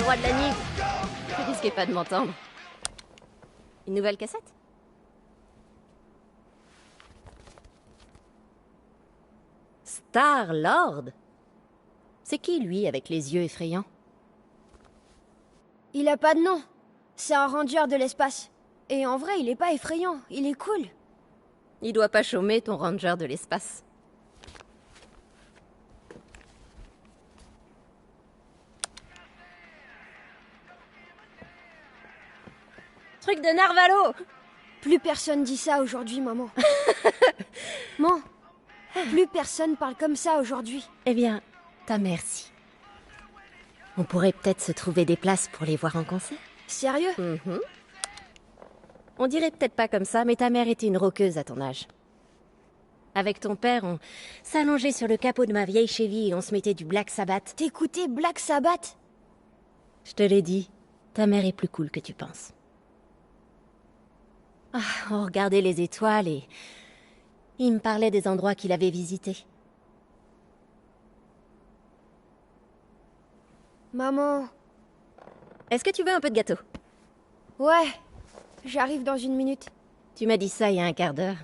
roi de la nuit. Ne risquez pas de m'entendre. Une nouvelle cassette? Star-Lord? C'est qui, lui, avec les yeux effrayants? Il a pas de nom. C'est un ranger de l'espace. Et en vrai, il est pas effrayant, il est cool. Il doit pas chômer, ton ranger de l'espace. Truc de Narvalo! Plus personne dit ça aujourd'hui, maman. Maman, plus personne parle comme ça aujourd'hui. Eh bien, ta mère si. On pourrait peut-être se trouver des places pour les voir en concert. Sérieux? On dirait peut-être pas comme ça, mais ta mère était une rockeuse à ton âge. Avec ton père, on s'allongeait sur le capot de ma vieille Chevy et on se mettait du Black Sabbath. T'écoutais Black Sabbath? Je te l'ai dit, ta mère est plus cool que tu penses. Ah, on regardait les étoiles et... il me parlait des endroits qu'il avait visités. Maman... Est-ce que tu veux un peu de gâteau? Ouais, j'arrive dans 1 minute. Tu m'as dit ça il y a un quart d'heure.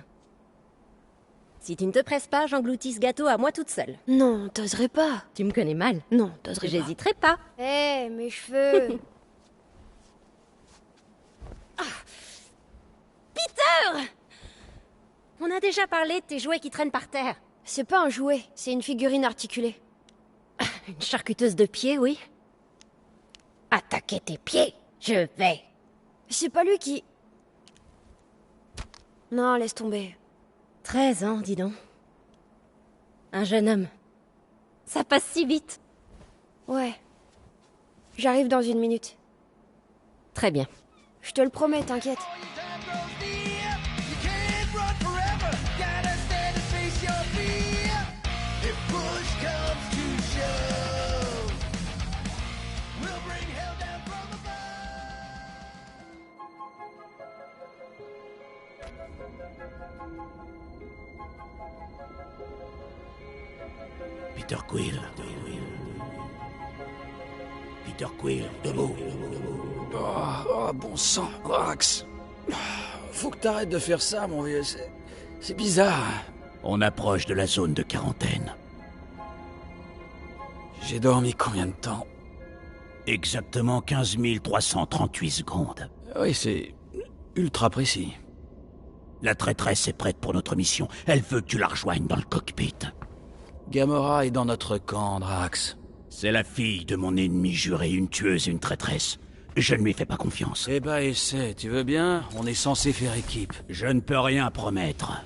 Si tu ne te presses pas, j'engloutis ce gâteau à moi toute seule. Non, t'oserais pas. Tu me connais mal. Non, t'oserais pas. J'hésiterai pas. Hé, mes cheveux. Peter! On a déjà parlé de tes jouets qui traînent par terre. C'est pas un jouet, c'est une figurine articulée. Une charcuteuse de pieds, oui. Attaquer tes pieds, je vais. C'est pas lui qui... Non, laisse tomber. 13 ans, dis donc. Un jeune homme. Ça passe si vite. Ouais. J'arrive dans 1 minute. Très bien. Je te le promets, t'inquiète. Peter Quill. Peter Quill, debout. Oh, bon sang, Drax. Faut que t'arrêtes de faire ça, mon vieux. C'est bizarre. On approche de la zone de quarantaine. J'ai dormi combien de temps? Exactement 15 338 secondes. Oui, c'est ultra précis. La traîtresse est prête pour notre mission. Elle veut que tu la rejoignes dans le cockpit. Gamora est dans notre camp, Drax. C'est la fille de mon ennemi juré, une tueuse et une traîtresse. Je ne lui fais pas confiance. Eh ben, essaie, tu veux bien? On est censé faire équipe. Je ne peux rien promettre.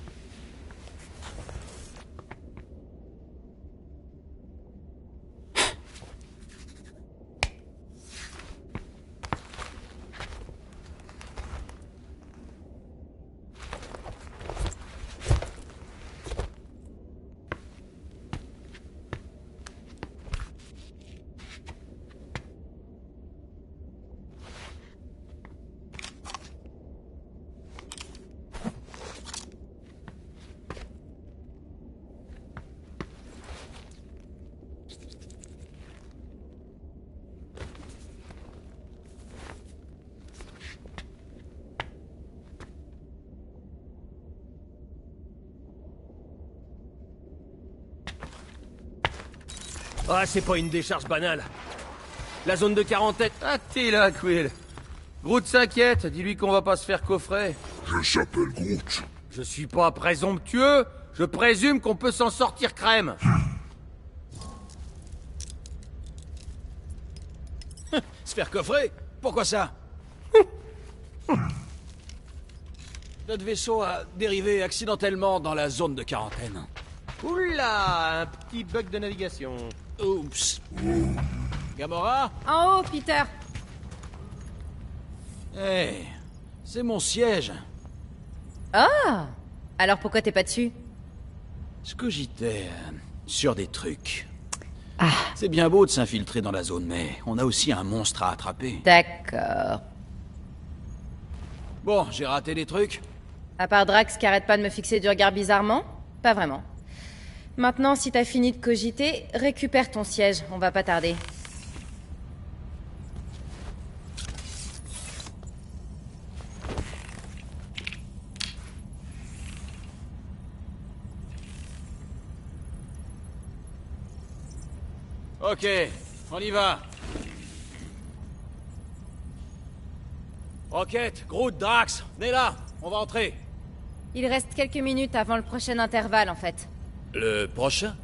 Ah, c'est pas une décharge banale. La zone de quarantaine... Ah, t'es là, Quill. Groot s'inquiète, dis-lui qu'on va pas se faire coffrer. Je s'appelle Groot. Je suis pas présomptueux, je présume qu'on peut s'en sortir crème. Se faire coffrer? Pourquoi ça? Notre vaisseau a dérivé accidentellement dans la zone de quarantaine. Oula, un petit bug de navigation. Oups. Gamora? En haut, Peter. Hey, c'est mon siège. Ah! Alors pourquoi t'es pas dessus? Je cogitais sur des trucs. Ah. C'est bien beau de s'infiltrer dans la zone, mais on a aussi un monstre à attraper. D'accord. Bon, j'ai raté des trucs. À part Drax qui arrête pas de me fixer du regard bizarrement? Pas vraiment. Maintenant, si t'as fini de cogiter, récupère ton siège, on va pas tarder. Ok, on y va. Rocket, Groot, Drax, venez là, on va entrer. Il reste quelques minutes avant le prochain intervalle, en fait. Le prochain?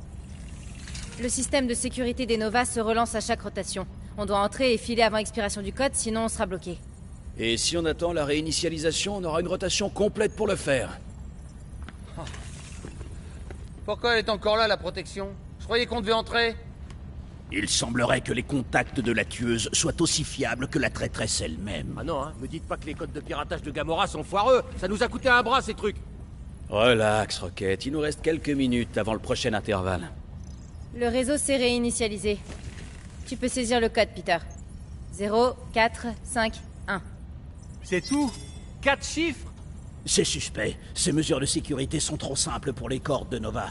Le système de sécurité des Nova se relance à chaque rotation. On doit entrer et filer avant expiration du code, sinon on sera bloqué. Et si on attend la réinitialisation, on aura une rotation complète pour le faire. Pourquoi elle est encore là, la protection? Je croyais qu'on devait entrer. Il semblerait que les contacts de la tueuse soient aussi fiables que la traîtresse elle-même. Ah non, hein, me dites pas que les codes de piratage de Gamora sont foireux. Ça nous a coûté un bras, ces trucs. Relax, Rocket, il nous reste quelques minutes avant le prochain intervalle. Le réseau s'est réinitialisé. Tu peux saisir le code, Peter. 0, 4, 5, 1. C'est tout? 4 chiffres? C'est suspect. Ces mesures de sécurité sont trop simples pour les cordes de Nova.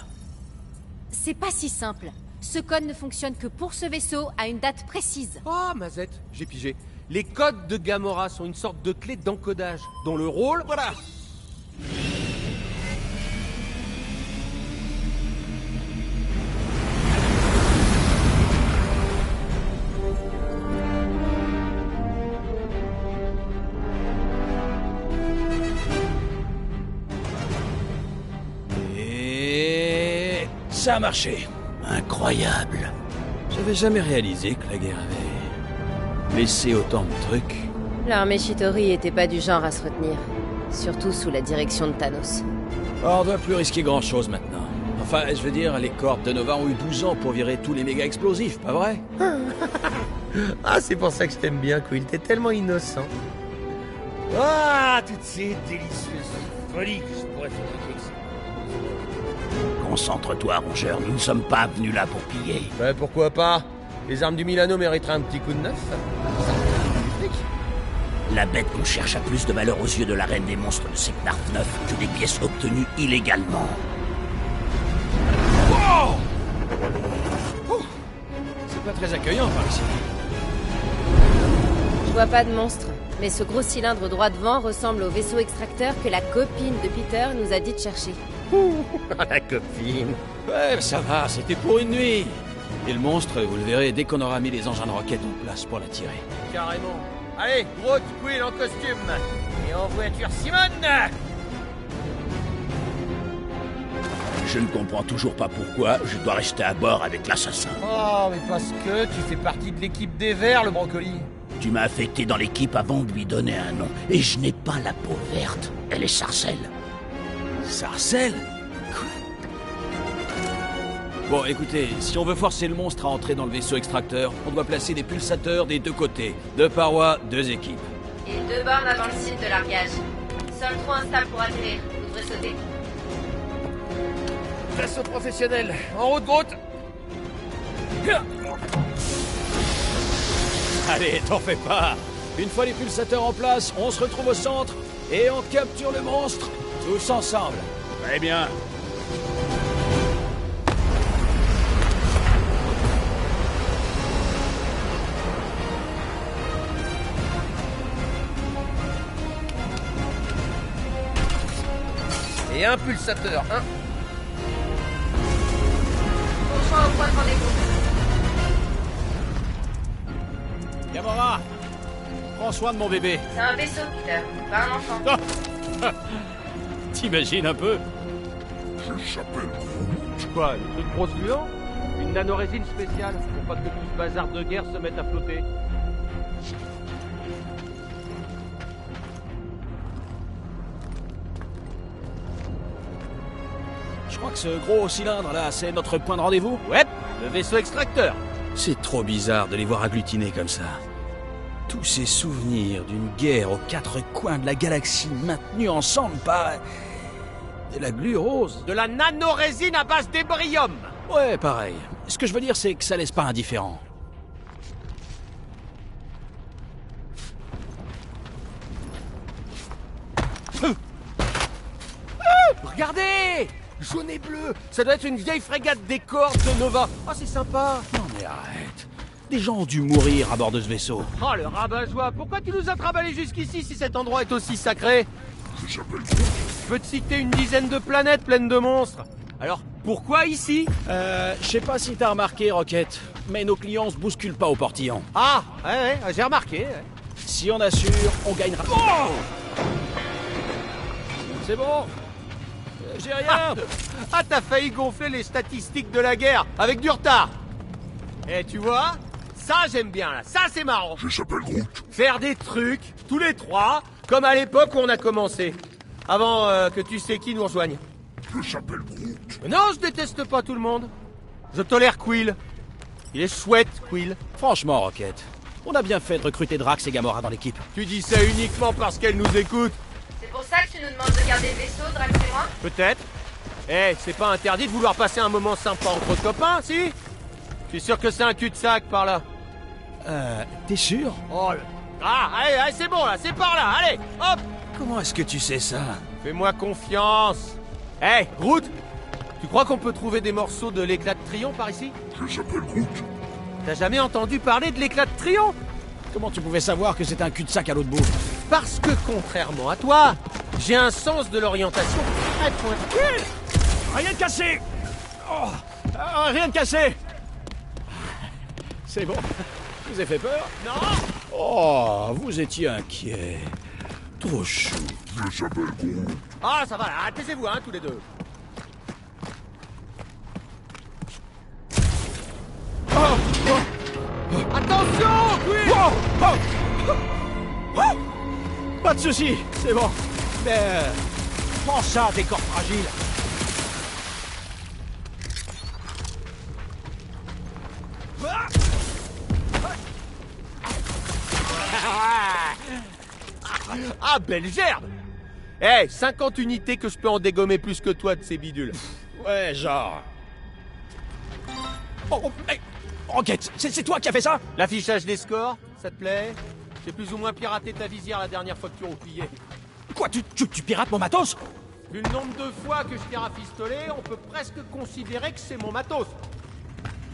C'est pas si simple. Ce code ne fonctionne que pour ce vaisseau à une date précise. Oh, Mazette, j'ai pigé. Les codes de Gamora sont une sorte de clé d'encodage, dont le rôle, voilà. Et... ça a marché. Incroyable. J'avais jamais réalisé que la guerre avait laissé autant de trucs. L'armée Chitauri était pas du genre à se retenir. Surtout sous la direction de Thanos. Oh, on doit plus risquer grand-chose maintenant. Enfin, je veux dire, les cordes de Nova ont eu 12 ans pour virer tous les méga explosifs, pas vrai? Ah, c'est pour ça que je t'aime bien, Quill. T'es tellement innocent. Ah, toutes ces délicieuses folies que je pourrais fabriquer avec ça. Concentre-toi, rongeur. Nous ne sommes pas venus là pour piller. Ben, pourquoi pas? Les armes du Milano mériteraient un petit coup de neuf. Ça fait du fric. La bête qu'on cherche a plus de valeur aux yeux de la reine des monstres de Seknarf 9 que des pièces obtenues illégalement. Wow! Oh, c'est pas très accueillant par ici. Je vois pas de monstre, mais ce gros cylindre droit devant ressemble au vaisseau extracteur que la copine de Peter nous a dit de chercher. La copine. Ouais, ça va, c'était pour une nuit. Et le monstre, vous le verrez dès qu'on aura mis les engins de roquette en place pour l'attirer. Carrément. Allez, Groot, Quill en costume. Et en voiture Simone. Je ne comprends toujours pas pourquoi je dois rester à bord avec l'assassin. Oh, mais parce que tu fais partie de l'équipe des Verts, le brocoli. Tu m'as affecté dans l'équipe avant de lui donner un nom. Et je n'ai pas la peau verte. Elle est Sarcelle. Sarcelle? Quoi? Bon, écoutez, si on veut forcer le monstre à entrer dans le vaisseau extracteur, on doit placer des pulsateurs des deux côtés. Deux parois, deux équipes. Et 2 bornes avant le site de largage. Sol trop instable pour atterrir. Vous devrez sauter. Assaut professionnel. En route, Groot. Allez, t'en fais pas. Une fois les pulsateurs en place, on se retrouve au centre et on capture le monstre, tous ensemble. Très bien. Et un pulsateur, hein. Bon choix au point de rendez-vous. Gamora, prends soin de mon bébé. C'est un vaisseau, Peter, pas un enfant. T'imagines un peu? Je s'appelle Groot. Quoi, le truc gros gluant? Une nanorésine spéciale pour pas que tout ce bazar de guerre se mette à flotter. Je crois que ce gros cylindre là, c'est notre point de rendez-vous. Ouais, le vaisseau extracteur. C'est trop bizarre de les voir agglutinés comme ça. Tous ces souvenirs d'une guerre aux 4 coins de la galaxie maintenus ensemble par... de la glu rose. De la nanorésine à base d'ébrium. Ouais, pareil. Ce que je veux dire, c'est que ça laisse pas indifférent. Regardez! Jaune et bleu. Ça doit être une vieille frégate des cordes de Nova. Oh, c'est sympa. Non mais arrête. Des gens ont dû mourir à bord de ce vaisseau. Oh, le rabat-joie. Pourquoi tu nous as trimballés jusqu'ici si cet endroit est aussi sacré? Je s'appelle Groot. Je peux te citer une dizaine de planètes pleines de monstres. Alors, Pourquoi ici? Je sais pas si t'as remarqué, Rocket, mais nos clients se bousculent pas au portillon. Ah, ouais, j'ai remarqué. Ouais. Si on assure, on gagnera. Oh, c'est bon. J'ai rien. Ah, t'as failli gonfler les statistiques de la guerre avec du retard. Eh, tu vois? Ça, j'aime bien, là. Ça, c'est marrant. Je s'appelle Groot. Faire des trucs, tous les trois, comme à l'époque où on a commencé. Avant que tu sais qui nous rejoigne. Je s'appelle Groot. Mais non, je déteste pas tout le monde. Je tolère Quill. Il est chouette, Quill. Franchement, Rocket, on a bien fait de recruter Drax et Gamora dans l'équipe. Tu dis ça uniquement parce qu'elle nous écoute. C'est pour ça que tu nous demandes de garder le vaisseau, Drax et moi? Peut-être. Eh, c'est pas interdit de vouloir passer un moment sympa entre copains, si? Je suis sûr que c'est un cul-de-sac par là. T'es sûr? Oh là. Ah, allez, c'est bon là, c'est par là, allez, hop. Comment est-ce que tu sais ça? Fais-moi confiance. Eh, Groot, tu crois qu'on peut trouver des morceaux de l'éclat de Trion par ici? Je s'appelle Groot. T'as jamais entendu parler de l'éclat de Trion? Comment tu pouvais savoir que c'était un cul-de-sac à l'autre bout? Parce que, contrairement à toi, j'ai un sens de l'orientation très pointu. Rien de cassé! Oh, rien de cassé! C'est bon. Je vous ai fait peur? Non. Oh, vous étiez inquiet. Trop chou. Je s'appelle Groot. Ah, ça va, là, taisez-vous, hein, tous les deux. Attention, Quill! Pas de soucis, c'est bon. Mais prends ça, des corps fragiles. Ah, belle gerbe! Eh, 50 unités que je peux en dégommer plus que toi de ces bidules. Ouais, genre. Oh, hey, Rocket, c'est toi qui as fait ça? L'affichage des scores, ça te plaît? J'ai plus ou moins piraté ta visière la dernière fois que tu roupillais. Quoi, tu pirates mon matos? Vu le nombre de fois que je t'ai rafistolé, on peut presque considérer que c'est mon matos.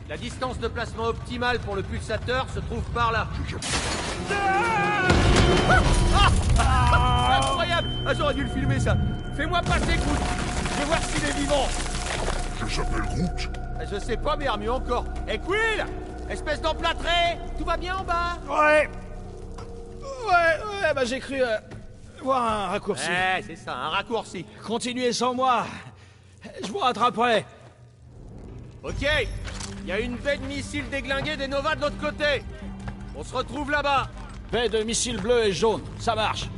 La distance de placement optimale pour le pulsateur se trouve par là. Incroyable! Ah, j'aurais dû le filmer, ça. Fais-moi passer, Groot. Je vais voir s'il est vivant. Je s'appelle Groot. Je sais pas, mais mieux encore. Eh, Quill! Espèce d'emplâtré! Tout va bien en bas? Ouais, bah j'ai cru voir un raccourci. Eh, c'est ça, un raccourci. Continuez sans moi. Je vous rattraperai. Ok, il y a une baie de missiles déglinguée des Nova de l'autre côté. On se retrouve là-bas. Baie de missiles bleus et jaunes, ça marche.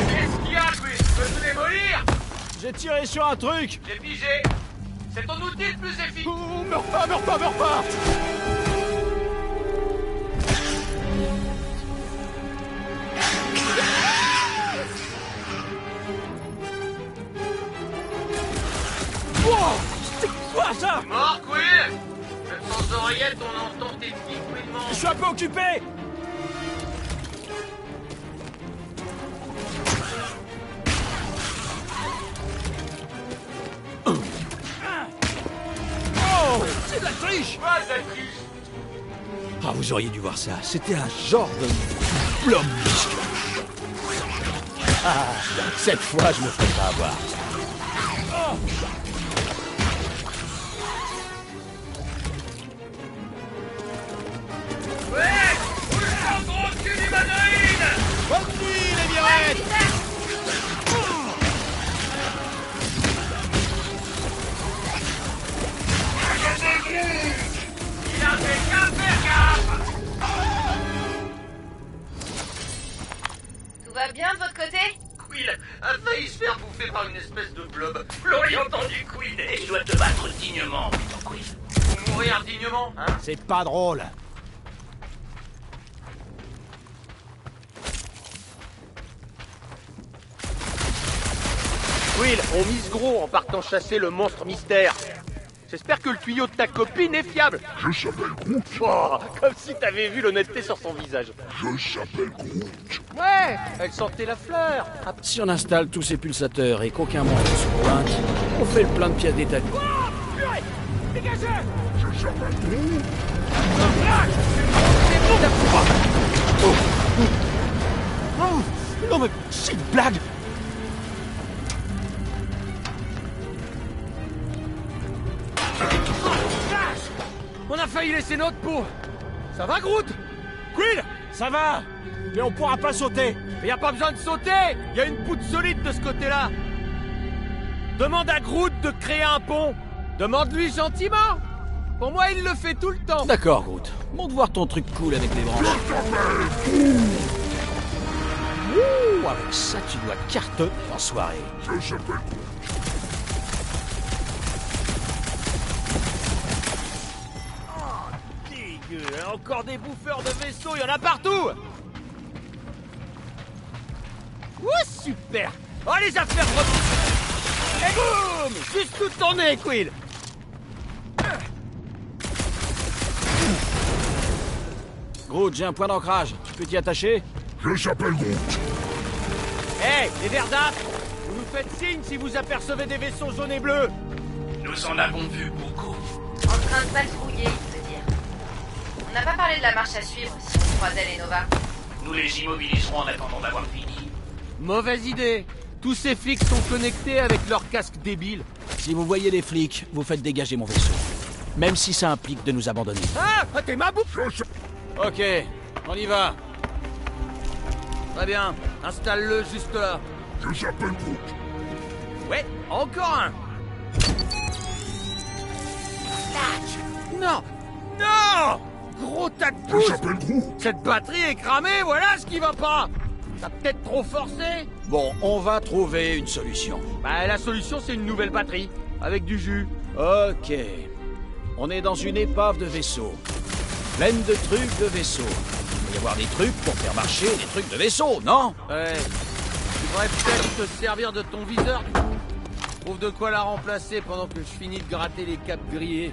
Qu'est-ce qu'il y a, Quill? Tu veux tout démolir? J'ai tiré sur un truc. J'ai pigé. C'est ton outil le plus efficace. Oh, meurs pas. Wow, c'est quoi ça? Mort, Quill? Même sans oreillette, on entend tes petits couinements. Je suis un peu occupé. Oh, c'est de la triche. Pas de la triche. Ah, vous auriez dû voir ça. C'était un genre de blob biscuit. Ah, cette fois, je me ferai pas avoir. Oh. Ouais! Où le gros cul d'humanoïde! Bonne nuit, les mirettes. Il a fait qu'un faire gaffe! Tout va bien de votre côté? Quill a failli se faire bouffer par une espèce de blob. Vous l'auriez entendu, Quill, et tu dois te battre dignement, putain, Quill. Faut mourir dignement, hein? C'est pas drôle. Quill, on mise gros en partant chasser le monstre mystère. J'espère que le tuyau de ta copine est fiable. Je s'appelle Groot. Oh, comme si t'avais vu l'honnêteté sur son visage. Je s'appelle Groot. Ouais, elle sentait la fleur. Ah, Si on installe tous ces pulsateurs et qu'aucun monstre se pointe, on fait le plein de pièces détachées. Je s'appelle Groot. Non mais c'est une blague. On a failli laisser notre peau. Ça va, Groot? Quill, ça va. Mais on pourra pas sauter. Mais y a pas besoin de sauter. Y a une poutre solide de ce côté-là. Demande à Groot de créer un pont. Demande-lui gentiment. Pour moi, il le fait tout le temps. D'accord, Groot. Montre voir ton truc cool avec les branches. Ouh, avec ça, tu dois cartonner en soirée. Je s'appelle Groot. Dégueu, encore des bouffeurs de vaisseaux, y en a partout. Ouh, super. Oh, les affaires et boum. Juste sous ton nez, Quill. Groot, j'ai un point d'ancrage. Tu peux t'y attacher? Je s'appelle Groot. Hé, les verdâtres, vous nous faites signe si vous apercevez des vaisseaux jaunes et bleus. Nous en avons vu beaucoup. En train de patrouiller, il veut dire. On n'a pas parlé de la marche à suivre si on croisait les Nova. Nous les immobiliserons en attendant d'avoir fini. Mauvaise idée. Tous ces flics sont connectés avec leurs casques débiles. Si vous voyez les flics, vous faites dégager mon vaisseau. Même si ça implique de nous abandonner. Ah, t'es ma bouffe. Ok, on y va. Très bien, installe-le juste là. Je s'appelle Groot. Ouais, encore un. Non. Non. Gros tas de Je pouces. s'appelle Groot. Cette batterie est cramée, voilà ce qui va pas. T'as peut-être trop forcé. Bon, on va trouver une solution. Bah, la solution, c'est une nouvelle batterie. Avec du jus. Ok. On est dans une épave de vaisseau. Pleine de trucs de vaisseau. Il va y avoir des trucs pour faire marcher des trucs de vaisseau, non? Ouais. Tu devrais peut-être te servir de ton viseur, du coup. Trouve de quoi la remplacer pendant que je finis de gratter les capes grillés.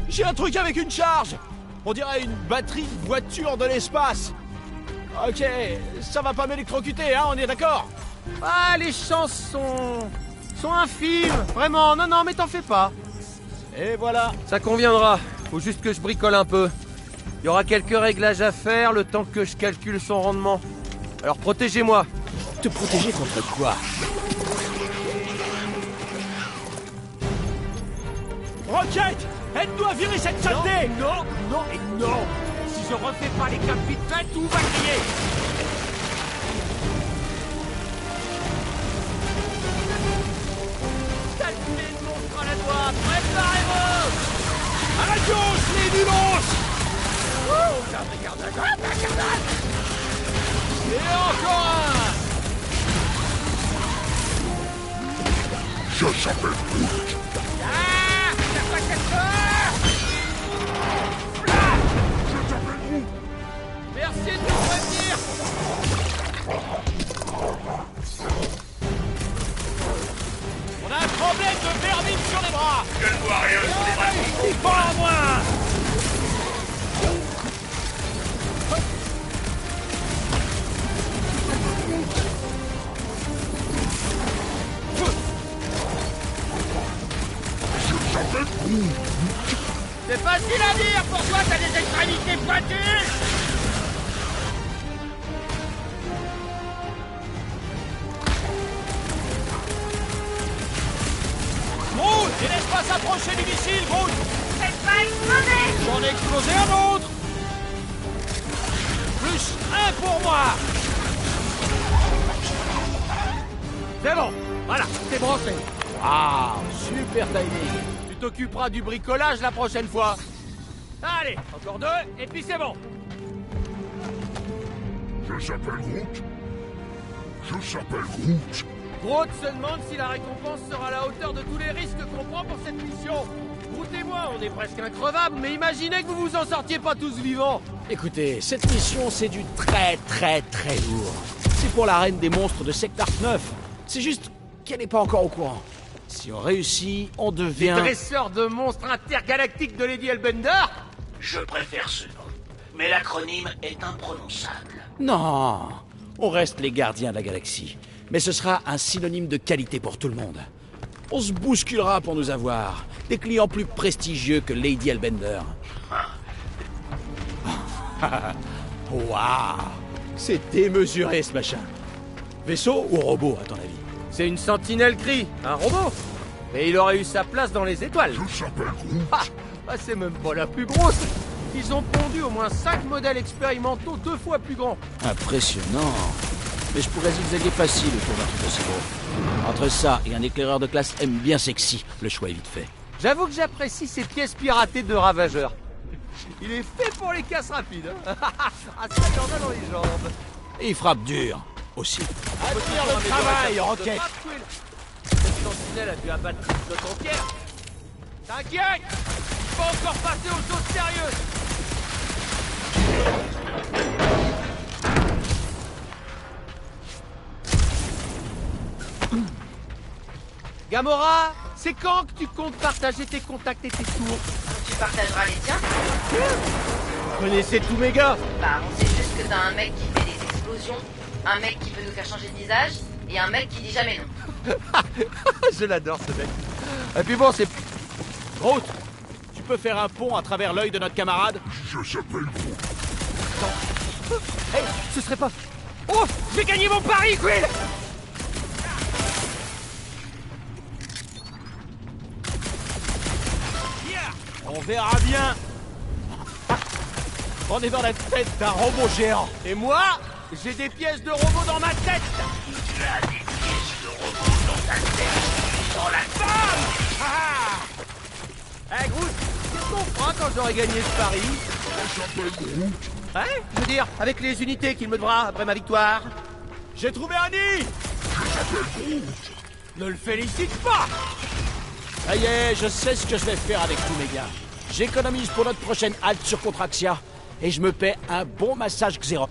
J'ai un truc avec une charge. On dirait une batterie de voiture de l'espace. Ok, ça va pas m'électrocuter, hein, on est d'accord? Ah, les chances sont infimes. Vraiment, non, mais t'en fais pas. Et voilà. Ça conviendra. Faut juste que je bricole un peu. Il y aura quelques réglages à faire le temps que je calcule son rendement. Alors protégez-moi. Te protéger contre quoi? Rocket, aide-nous à virer cette saleté! Non et non. Si je refais pas les capes vite fait, tout va griller. Calculez le monstre à la droite. Préparez-vous. À la gauche, les nulos! Garde à droite, garde à... Et encore un! Je s'appelle Groot. Ah, t'as pas quelque chose. Je s'appelle Groot. Merci de nous prévenir. On a un problème de vermine sur les bras! Je ne vois rien sur les bras. Il pas en moins! Je s'appelle Groot. C'est facile à dire. Pour toi, t'as des extrémités pointues. Groot, et laisse pas s'approcher du missile, Groot! Faites pas exploser! J'en ai explosé un autre! Plus un pour moi! C'est bon. Voilà, c'est branché. Waouh, super timing! Tu t'occuperas du bricolage la prochaine fois. Allez, encore 2, et puis c'est bon. Je s'appelle Groot. Je s'appelle Groot. Groot se demande si la récompense sera à la hauteur de tous les risques qu'on prend pour cette mission. Groot et moi, on est presque increvables, mais imaginez que vous vous en sortiez pas tous vivants. Écoutez, cette mission, c'est du très lourd. C'est pour la reine des monstres de Secteur 9. C'est juste qu'elle n'est pas encore au courant. Si on réussit, on devient... Dresseur de monstres intergalactiques de Lady Hellbender. Je préfère ce nom. Mais l'acronyme est imprononçable. Non, on reste les gardiens de la galaxie. Mais ce sera un synonyme de qualité pour tout le monde. On se bousculera pour nous avoir. Des clients plus prestigieux que Lady Hellbender. Waouh! C'est démesuré ce machin. Vaisseau ou robot, à ton avis? C'est une sentinelle cri, un robot. Et il aurait eu sa place dans les étoiles. Je s'appelle Groot. Ah, c'est même pas la plus grosse. Ils ont pondu au moins 5 modèles expérimentaux 2 fois plus grands. Impressionnant. Mais je pourrais zigzaguer facile autour d'un truc aussi gros. Entre ça et un éclaireur de classe M bien sexy, le choix est vite fait. J'avoue que j'apprécie ces pièces piratées de Ravageur. Il est fait pour les casses rapides. Hein. Ah, ça t'en a dans les jambes. Et il frappe dur, aussi. Attire le travail, Rocket. Cette sentinelle a dû abattre toute flotte entière. T'inquiète, faut encore passer aux choses sérieuses. Gamora, c'est quand que tu comptes partager tes contacts et tes tours? Tu partageras les tiens? Vous connaissez tous mes gars? Bah, on sait juste que t'as un mec qui fait des explosions, un mec qui peut nous faire changer de visage, et un mec qui dit jamais non. Je l'adore ce mec. Et puis bon, c'est... Groot, tu peux faire un pont à travers l'œil de notre camarade? Je s'appelle Groot. Hey, ce serait pas... Oh, j'ai gagné mon pari, Quill! On verra bien. On est dans la tête d'un robot géant. Et moi, j'ai des pièces de robot dans ma tête. Tu as des pièces de robot dans ta tête. Dans la femme. Eh, Groot, qu'est-ce qu'on fera quand j'aurai gagné ce pari? Je s'appelle Groot. Hein? Je veux dire, avec les unités qu'il me devra après ma victoire. J'ai trouvé un nid. Je s'appelle Groot. Ne le félicite pas. Ça y est, je sais ce que je vais faire avec tous mes gars. J'économise pour notre prochaine halte sur Contraxia. Et je me paie un bon massage Xerox.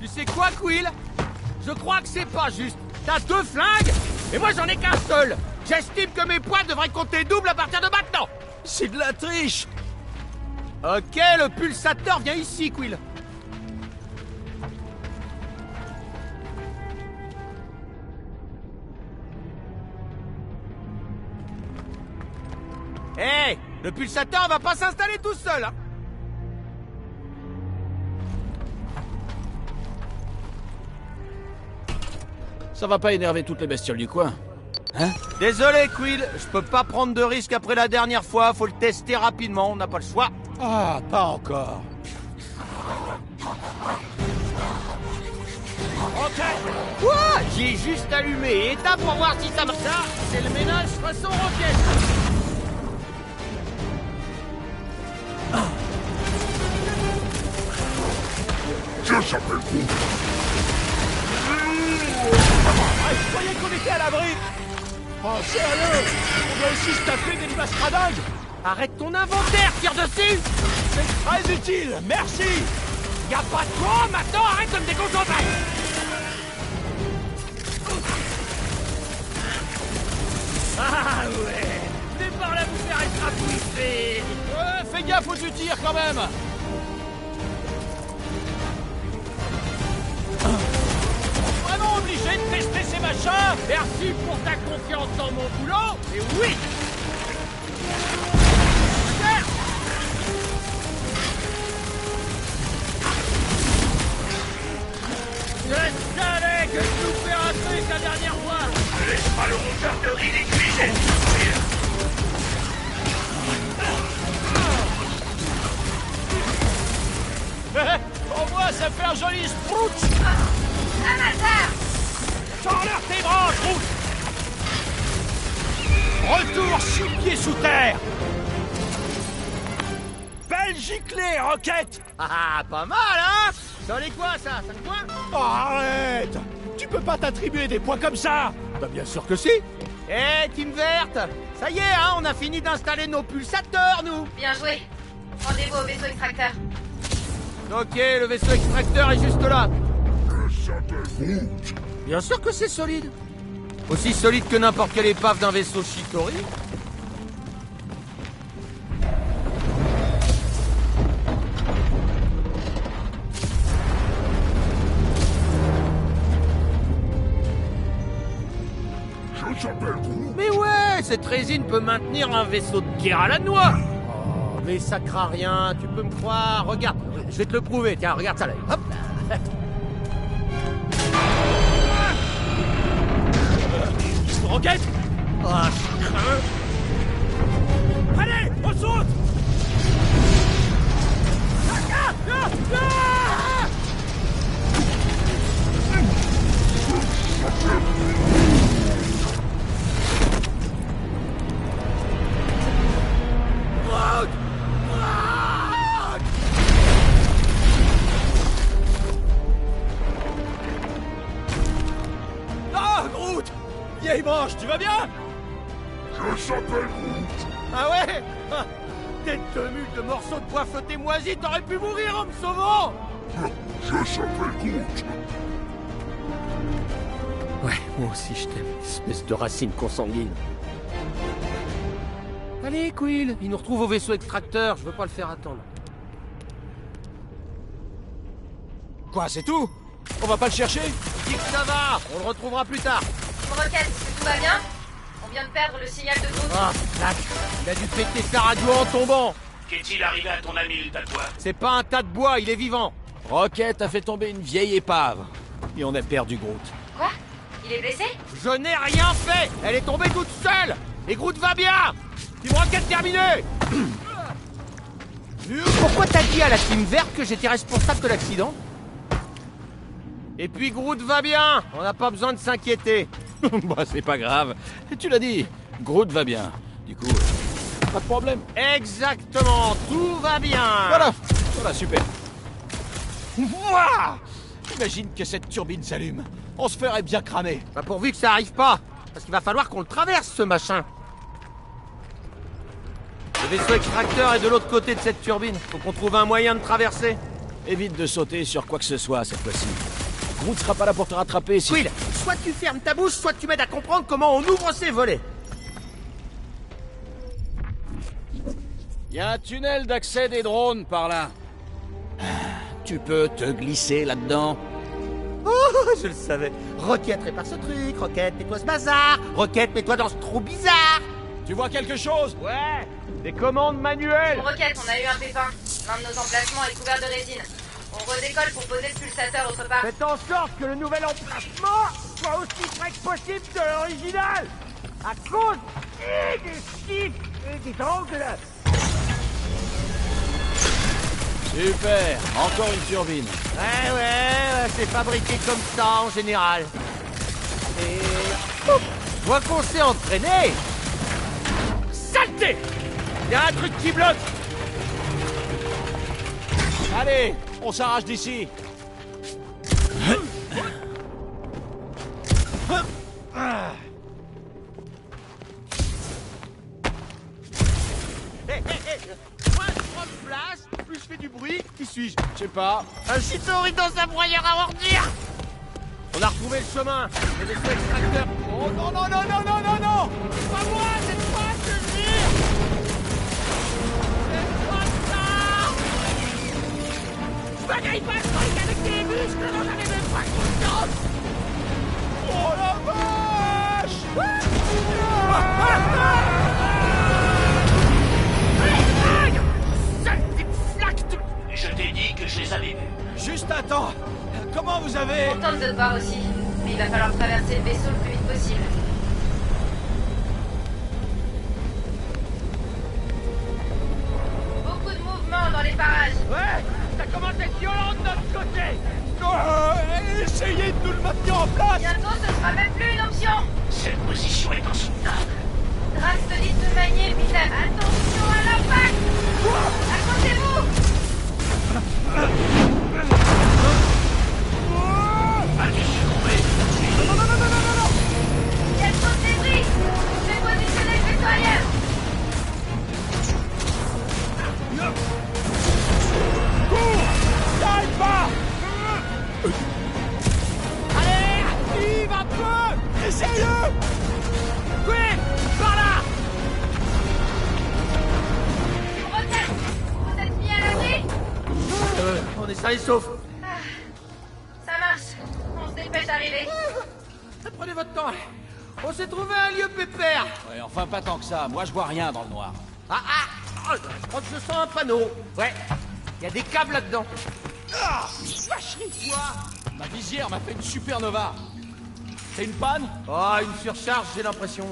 Tu sais quoi, Quill? Je crois que c'est pas juste. T'as 2 flingues, et moi j'en ai qu'un seul. J'estime que mes points devraient compter double à partir de maintenant. C'est de la triche. Ok, le pulsateur vient ici, Quill. Hé, le pulsateur va pas s'installer tout seul, hein. Ça va pas énerver toutes les bestioles du coin. Hein? Désolé, Quill, je peux pas prendre de risque après la dernière fois, faut le tester rapidement, on n'a pas le choix. Ah, pas encore. Ok. Quoi? J'ai juste allumé, étape pour voir si ça marche. Ça, c'est le ménage façon roquette. Je s'appelle Groot. Ah, je croyais qu'on était à l'abri. Oh, sérieux? On doit aussi se taper des mastradingues. Arrête ton inventaire, tire dessus. C'est très utile, merci. Y a pas de quoi, maintenant arrête de me déconcentrer. Ah ouais. Venez par là vous faire étrapouiller. Fais gaffe où tu tires quand même. Vraiment obligé de tester ces machins? Merci pour ta confiance dans mon boulot. Et oui. Je savais que je loupais un truc la dernière fois. Laisse pas le rongeur te ridiculiser. Au moins, ça fait un joli sprout. Amateur! Sors-leur tes branches, Groot. Retour 6 pieds sous terre. Belle giclée, Rocket. Ah, pas mal, hein? Ça en est quoi, ça? 5 points? Oh, arrête. Tu peux pas t'attribuer des points comme ça. Bah bien sûr que si. Eh, Team Verte, ça y est, hein, on a fini d'installer nos pulsateurs, nous. Bien joué. Rendez-vous au vaisseau extracteur. Ok, le vaisseau extracteur est juste là. Je s'appelle Groot. Bien sûr que c'est solide. Aussi solide que n'importe quelle épave d'un vaisseau Chitori. Je s'appelle Groot. Mais ouais, cette résine peut maintenir un vaisseau de guerre à la noix. Oh, mais ça craint rien, tu peux me croire. Regarde, je vais te le prouver. Tiens, regarde ça là. Hop là. Roquette. Ah, je crains. Allez, on saute. Ah, Groot! Vieille branche, tu vas bien? Je s'appelle Groot. Ah ouais? Ah, tête de mule de morceaux de bois flottés moisis, t'aurais pu mourir en me sauvant! Je s'appelle Groot. Ouais, moi aussi je t'aime, espèce de racine consanguine. Allez, Quill, il nous retrouve au vaisseau extracteur, je veux pas le faire attendre. Quoi, c'est tout? On va pas le chercher? Dis que ça va, on le retrouvera plus tard. Rocket, tout va bien? On vient de perdre le signal de Groot. Ah, Black, il a dû péter sa radio en tombant. Qu'est-il arrivé à ton ami le tatoueur? C'est pas un tas de bois, il est vivant. Rocket a fait tomber une vieille épave. Et on a perdu Groot. Quoi? Il est blessé? Je n'ai rien fait, elle est tombée toute seule. Et Groot va bien. Team Rocket terminé. Pourquoi t'as dit à la team verte que j'étais responsable de l'accident? Et puis Groot va bien, on n'a pas besoin de s'inquiéter. Bah, c'est pas grave. Tu l'as dit, Groot va bien. Du coup, pas de problème. Exactement, tout va bien. Voilà, super. Ouah! Imagine que cette turbine s'allume. On se ferait bien cramer. Bah pourvu que ça arrive pas, parce qu'il va falloir qu'on le traverse ce machin. Le vaisseau extracteur est de l'autre côté de cette turbine. Faut qu'on trouve un moyen de traverser. Évite de sauter sur quoi que ce soit cette fois-ci. Groot sera pas là pour te rattraper si... Quill, soit tu fermes ta bouche, soit tu m'aides à comprendre comment on ouvre ces volets. Il y a un tunnel d'accès des drones par là. Tu peux te glisser là-dedans. Oh, je le savais. Rocket, répare ce truc. Rocket, mets-toi ce bazar. Rocket, mets-toi dans ce trou bizarre. Tu vois quelque chose? Ouais, des commandes manuelles. Rocket, on a eu un pépin. L'un de nos emplacements est couvert de résine. On redécolle pour poser le pulsateur autre part. Faites en sorte que le nouvel emplacement soit aussi près que possible de l'original. À cause des chiffres et des angles. Super, encore une turbine. Ouais, c'est fabriqué comme ça en général. Et... je vois qu'on s'est entraîné. Saleté! Il y a un truc qui bloque. Allez, on s'arrache d'ici. Moins je prends de place, plus je fais du bruit. Qui suis-je? Je sais pas. Un chitori dans un broyeur à ordures. On a retrouvé le chemin. Les vaisseaux extracteurs. Oh non, non, non, non, non, non, non! C'est pas moi, c'est pas ce que je dis. C'est pas ça. Je bagaille pas ce truc avec des muscles dont j'avais même pas conscience. Oh la vache! Seule petite flaque de... Je t'ai dit que je les avais vus. Juste un temps. Comment vous avez... Contente de te voir aussi. Mais il va falloir traverser le vaisseau le plus vite possible. Beaucoup de mouvements dans les parages. Ouais, ça commence à être violent de notre côté. Essayez de nous le maintenir en place! Bientôt, ce sera même plus une option. Cette position est insoutenable. Drax te dit de te manier, Peter. Attention à l'impact. Accrochez-vous. As-tu succombé? Il y a trop de débris. Je vais positionner le vaisseau ailleurs. T'arrives pas! Allez, vive un peu. T'es sérieux? Quill, par là. Rocket, vous êtes mis à l'abri? On est sain et sauf. Ça marche. On se dépêche d'arriver. Prenez votre temps. On s'est trouvé un lieu pépère. Ouais, enfin pas tant que ça. Moi, je vois rien dans le noir. Je crois que je sens un panneau. Ouais, il y a des câbles là-dedans. Ah, vacherie, quoi. Ma visière m'a fait une supernova. C'est une panne? Oh, une surcharge, j'ai l'impression.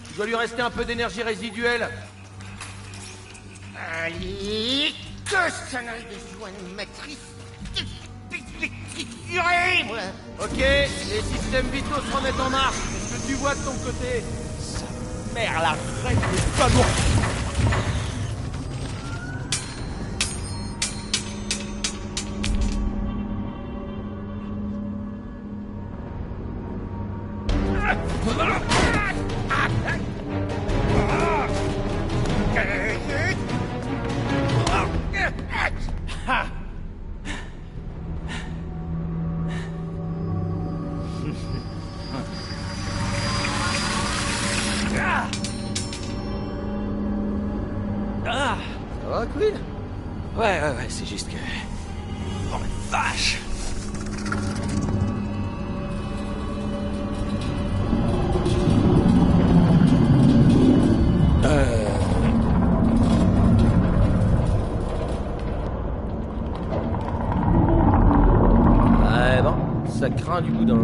Il doit lui rester un peu d'énergie résiduelle. Allez, que ça n'aille de joie matrice. Moi. Ok, les systèmes vitaux se remettent en marche. Qu'est-ce que tu vois de ton côté? Merde, la vraie est pas lourde. Ça va, Quill? Ouais, c'est juste que... Oh la vache! Ouais, bon, ça craint du boudin.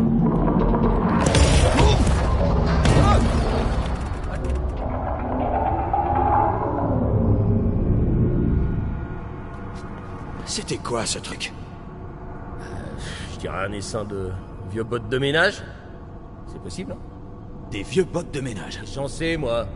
C'était quoi, ce truc? Je dirais un essaim de vieux bottes de ménage. C'est possible, hein? Des vieux bottes de ménage. J'ai chancé, moi.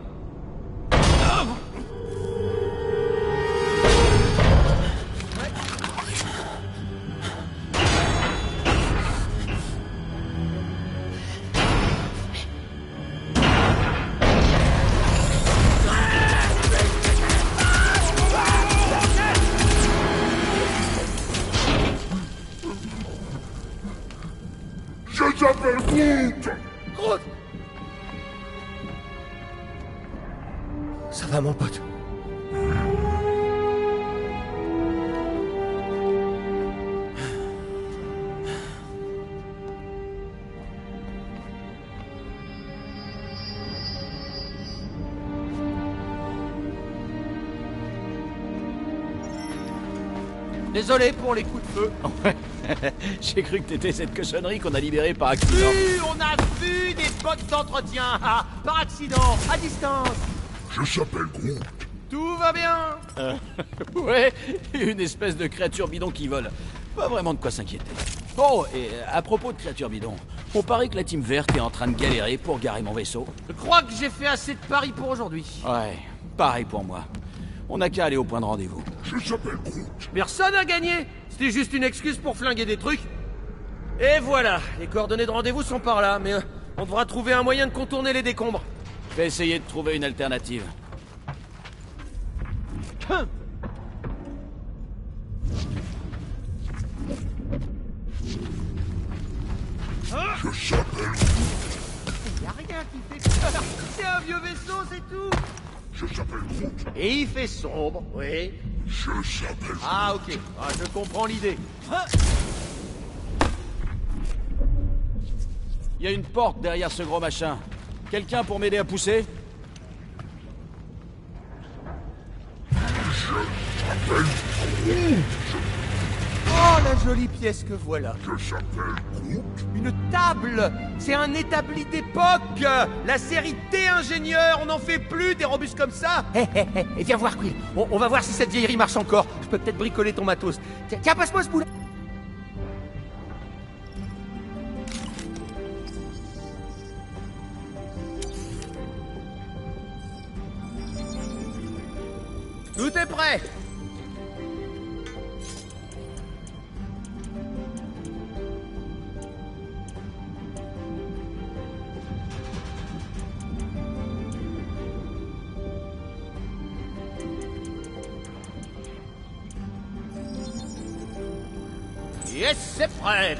Je t'appelle Groot. Groot! Ça va, mon pote? Désolé pour les coups de feu. J'ai cru que t'étais cette cochonnerie qu'on a libérée par accident. Oui, on a vu des bottes d'entretien, par accident, à distance. Je s'appelle Groot. Tout va bien. Ouais, une espèce de créature bidon qui vole. Pas vraiment de quoi s'inquiéter. Oh, et à propos de créature bidon, on paraît que la team verte est en train de galérer pour garer mon vaisseau. Je crois que j'ai fait assez de paris pour aujourd'hui. Ouais, pareil pour moi. On n'a qu'à aller au point de rendez-vous. Je s'appelle Groot. Personne n'a gagné. C'était juste une excuse pour flinguer des trucs. Et voilà, les coordonnées de rendez-vous sont par là, mais on devra trouver un moyen de contourner les décombres. Je vais essayer de trouver une alternative. Je s'appelle Y a rien qui fait peur. C'est un vieux vaisseau, c'est tout. Je s'appelle Groot. Et il fait sombre, oui. Je s'appelle... Ah, ok. Ah, je comprends l'idée. Il y a une porte derrière ce gros machin. Quelqu'un pour m'aider à pousser? Oh, la jolie pièce que voilà. Je s'appelle Groot. Une table. C'est un établi d'époque. La série T-Ingénieur. On n'en fait plus des robustes comme ça. Hé, viens voir, Quill. On va voir si cette vieillerie marche encore. Je peux peut-être bricoler ton matos. Tiens, passe-moi ce bout-là. Tout est prêt. Yes, c'est prêt.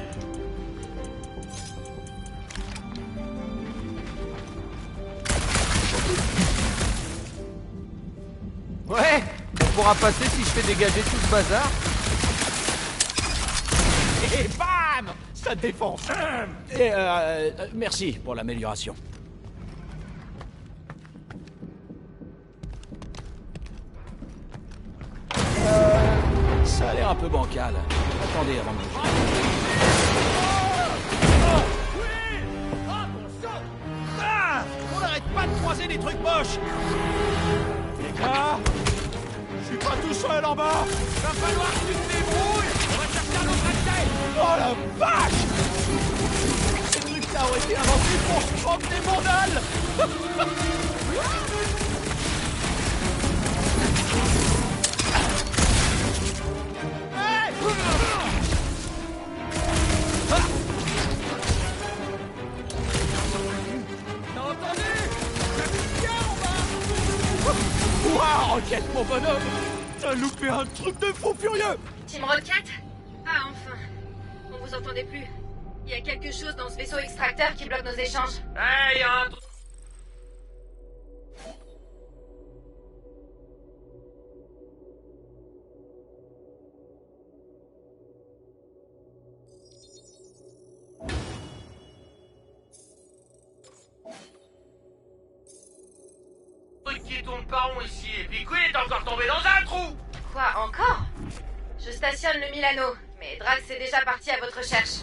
Ouais, on pourra passer si je fais dégager tout ce bazar. Et bam! Ça défonce. Et merci pour l'amélioration. a l'air un peu bancal. Attendez avant de bouger. Ah, on n'arrête pas de croiser des trucs moches. Les gars, je suis pas tout seul en bas. Va falloir que tu te débrouilles. On va chercher un autre accès. Oh la vache! Ces trucs-là ont été inventés pour se prendre des mandales. Hey! T'as entendu? Ça bien en bas. Ouah, Rocket, mon bonhomme! T'as loupé un truc de fou furieux! Team Rocket? Ah, enfin. On vous entendait plus. Il y a quelque chose dans ce vaisseau extracteur qui bloque nos échanges. Hey, y a un truc. Qui tourne pas rond ici, et puis Quill est encore tombé dans un trou! Quoi, encore? Je stationne le Milano, mais Drax est déjà parti à votre recherche.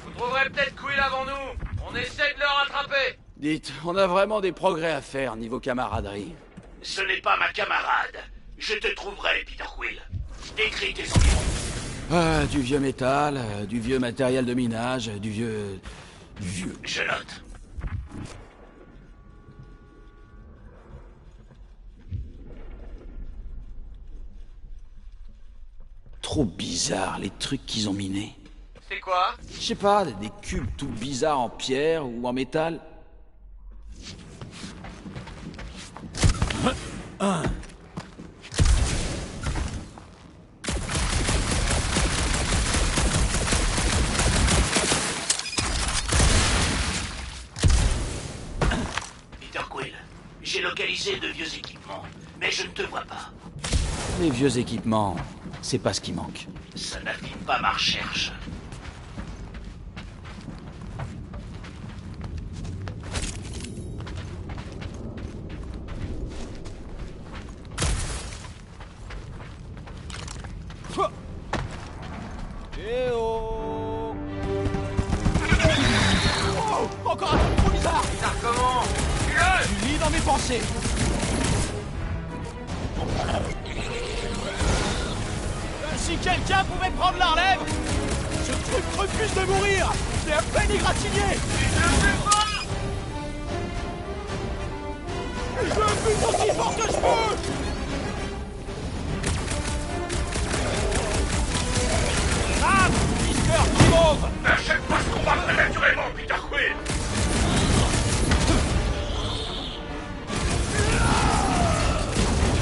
Vous trouverez peut-être Quill avant nous. On essaie de le rattraper. Dites, on a vraiment des progrès à faire niveau camaraderie. Ce n'est pas ma camarade. Je te trouverai, Peter Quill. Décris tes environs. Ah, du vieux métal, du vieux matériel de minage, du vieux... Je note. Trop bizarre, les trucs qu'ils ont minés. C'est quoi? Je sais pas, des cubes tout bizarres en pierre ou en métal. Peter Quill, j'ai localisé de vieux équipements, mais je ne te vois pas. Les vieux équipements, c'est pas ce qui manque. Ça n'affine pas ma recherche. Eh oh! Oh! Encore un truc trop bizarre! Bizarre comment? Tu lis dans mes pensées! Si quelqu'un pouvait prendre la relève, ce truc refuse de mourir. C'est à peine égratigné. Je le fais pas. Je bute aussi fort que je peux. Rame, Fisker, Timov. N'achète pas ce combat prématurément, Peter Quill.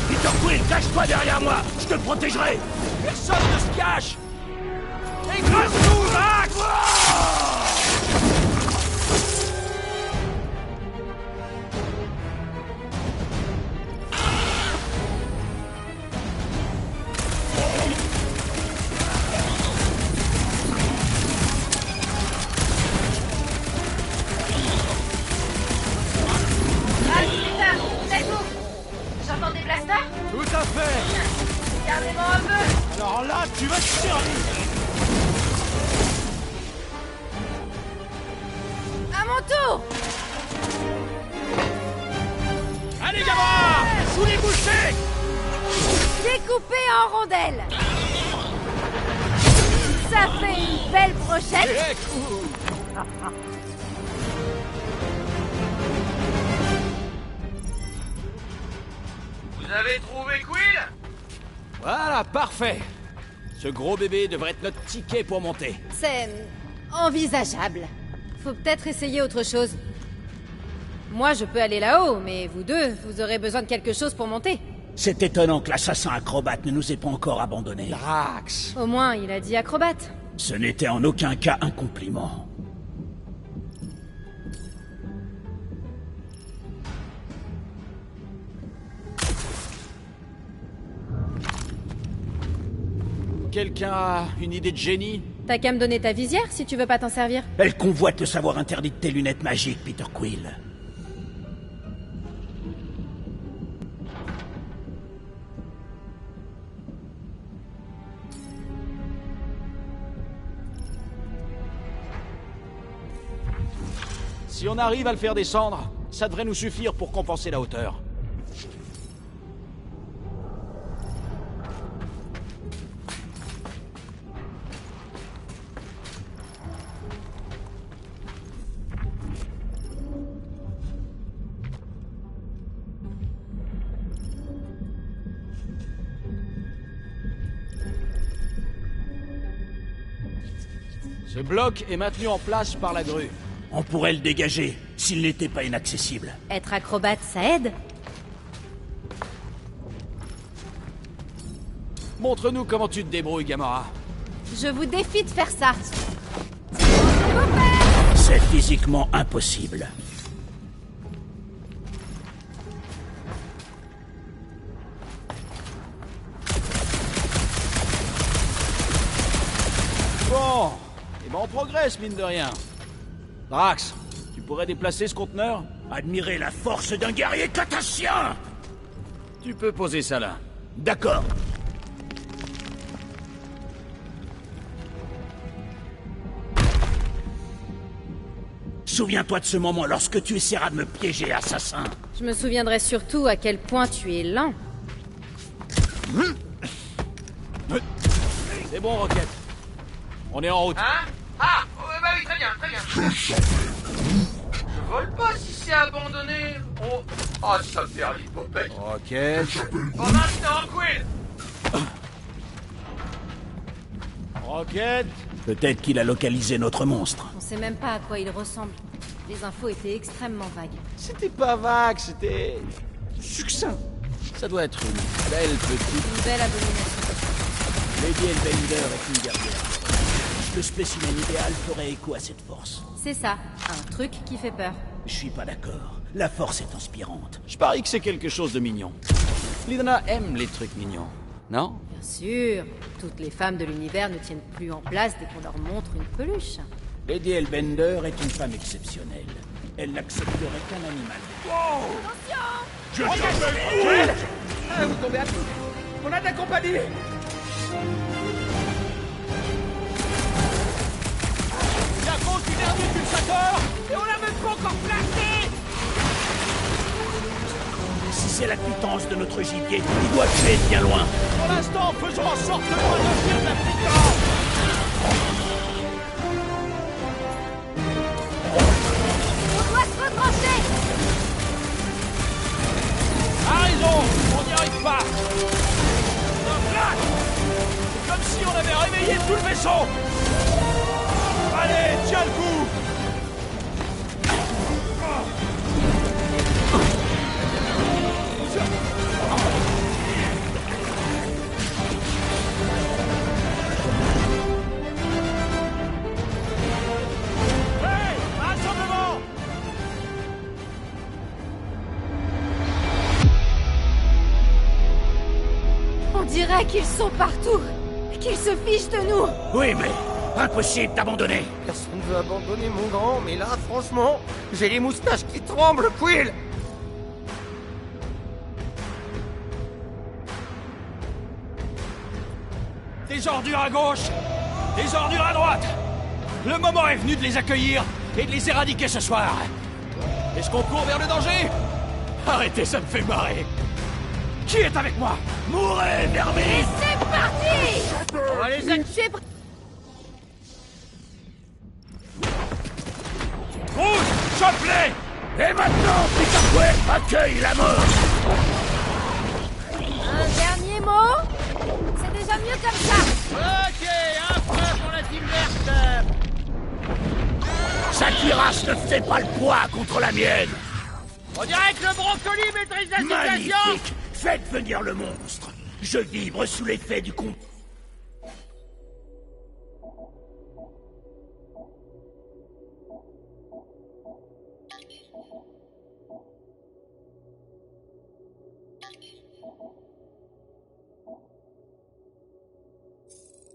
Peter Quill, cache-toi derrière moi. Je te protégerai. Personne ne se cache. Écrase-nous, Max. Peter, c'est vous. J'entends des blasters? Tout à fait. Regardez-moi un peu. Alors là, tu vas te servir. À mon tour! Allez, gamin, sous les bouchées. Découpé en rondelles! Ça fait une belle brochette! Eh, cool. Vous avez trouvé Quill? Voilà, parfait. Ce gros bébé devrait être notre ticket pour monter. C'est envisageable. Faut peut-être essayer autre chose. Moi, je peux aller là-haut, mais vous deux, vous aurez besoin de quelque chose pour monter. C'est étonnant que l'assassin acrobate ne nous ait pas encore abandonnés. Drax. Au moins, il a dit acrobate. Ce n'était en aucun cas un compliment. Quelqu'un a une idée de génie? T'as qu'à me donner ta visière si tu veux pas t'en servir. Elle convoite le savoir interdit de tes lunettes magiques, Peter Quill. Si on arrive à le faire descendre, ça devrait nous suffire pour compenser la hauteur. Ce bloc est maintenu en place par la grue. On pourrait le dégager, s'il n'était pas inaccessible. Être acrobate, ça aide? Montre-nous comment tu te débrouilles, Gamora. Je vous défie de faire ça. C'est physiquement impossible. Bon, et ben on progresse, mine de rien. Drax, tu pourrais déplacer ce conteneur? Admirez la force d'un guerrier catassien! Tu peux poser ça là. D'accord. Souviens-toi de ce moment lorsque tu essaieras de me piéger, assassin. Je me souviendrai surtout à quel point tu es lent. C'est bon, Rocket. On est en route. Hein? Ah, bah oui, très bien, très bien. Je vole pas si c'est abandonné. Oh, ah, ça me fait l'hypopète. Rocket. Pas maintenant, Quill. Rocket. Peut-être qu'il a localisé notre monstre. On sait même pas à quoi il ressemble. Les infos étaient extrêmement vagues. C'était pas vague, c'était... succinct. Ça doit être une belle petite... Une belle abomination. Lady Elbender est une guerrière. Le spécimen idéal ferait écho à cette force. C'est ça, un truc qui fait peur. Je suis pas d'accord. La force est inspirante. Je parie que c'est quelque chose de mignon. Lydna aime les trucs mignons, non? Bien sûr, toutes les femmes de l'univers ne tiennent plus en place dès qu'on leur montre une peluche. Lady Elbender est une femme exceptionnelle. Elle n'accepterait qu'un animal. Ah, vous tombez à tout. On a de la compagnie. Il affronte une herbe de pulsateur. Et on l'a même pas encore placé. Si c'est la pitance de notre gibier, il doit tuer bien loin. Pour l'instant, faisons en sorte de ne pas devenir de la pitance. On doit se retrancher. A raison, on n'y arrive pas. C'est comme si on avait réveillé tout le vaisseau. Allez, tiens le coup. Hey, rassemblement. On dirait qu'ils sont partout, qu'ils se fichent de nous. Oui, mais impossible d'abandonner. Personne ne veut abandonner mon grand, mais là, franchement, j'ai les moustaches qui tremblent, Quill. Des ordures à gauche, des ordures à droite. Le moment est venu de les accueillir et de les éradiquer ce soir. Est-ce qu'on court vers le danger? Arrêtez, ça me fait marrer. Qui est avec moi? Mourez, vermine! C'est parti. On va les accuser. Rouge, chope-les! Et maintenant, Peter Quill accueille la mort! Un dernier mot. C'est déjà mieux comme ça. Ok, un point pour la team verte. Sa cuirasse ne fait pas le poids contre la mienne! On dirait que le brocoli maîtrise la situation. Magnifique! Faites venir le monstre! Je vibre sous l'effet du combat.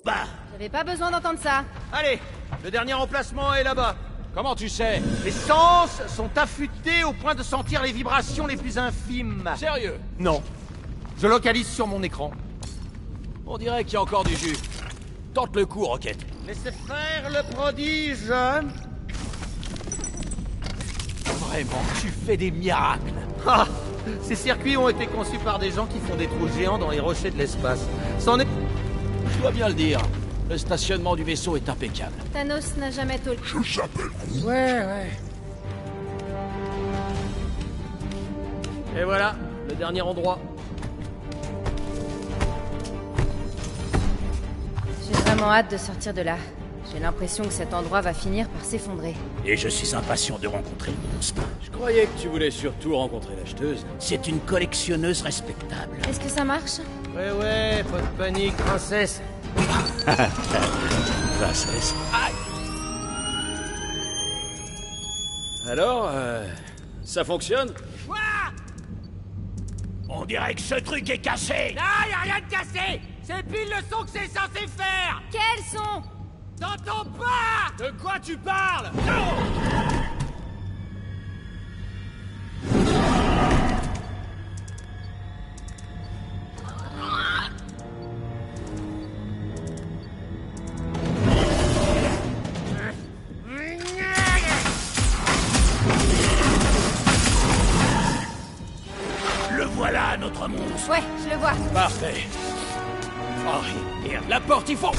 Bah, J'avais pas besoin d'entendre ça. Allez, le dernier emplacement est là-bas. Comment tu sais? Les sens sont affûtés au point de sentir les vibrations les plus infimes. Sérieux? Non. Je localise sur mon écran. On dirait qu'il y a encore du jus. Tente le coup, Rocket. Laissez faire le prodige. Vraiment, tu fais des miracles. Ah, ces circuits ont été conçus par des gens qui font des trous géants dans les rochers de l'espace. C'en est... Je dois bien le dire. Le stationnement du vaisseau est impeccable. Thanos n'a jamais toléré. Je s'appelle Groot. Ouais. Et voilà, le dernier endroit. J'ai vraiment hâte de sortir de là. J'ai l'impression que cet endroit va finir par s'effondrer. Et je suis impatient de rencontrer le monstre. Je croyais que tu voulais surtout rencontrer l'acheteuse. C'est une collectionneuse respectable. Est-ce que ça marche? Ouais, pas de panique, princesse. Princesse. Alors, ça fonctionne? On dirait que ce truc est cassé. Ah, y a rien de cassé. C'est pile le son que c'est censé faire. Quels sont? T'entends pas? De quoi tu parles? Le voilà, notre monstre. Ouais, je le vois. Parfait. Henri, merde, la porte, il faut...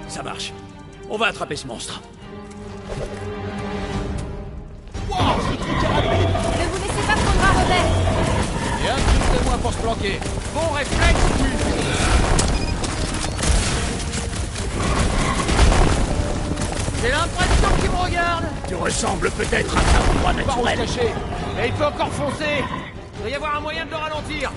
Ça marche. On va attraper ce monstre. Wow, ce truc est rapide. Ne vous laissez pas prendre un rebelle. Et un truc de moins pour se planquer. Bon réflexe, J'ai l'impression qu'il me regarde. Tu ressembles peut-être à un endroit Par où se naturel. cacher? Et il peut encore foncer. Il doit y avoir un moyen de le ralentir.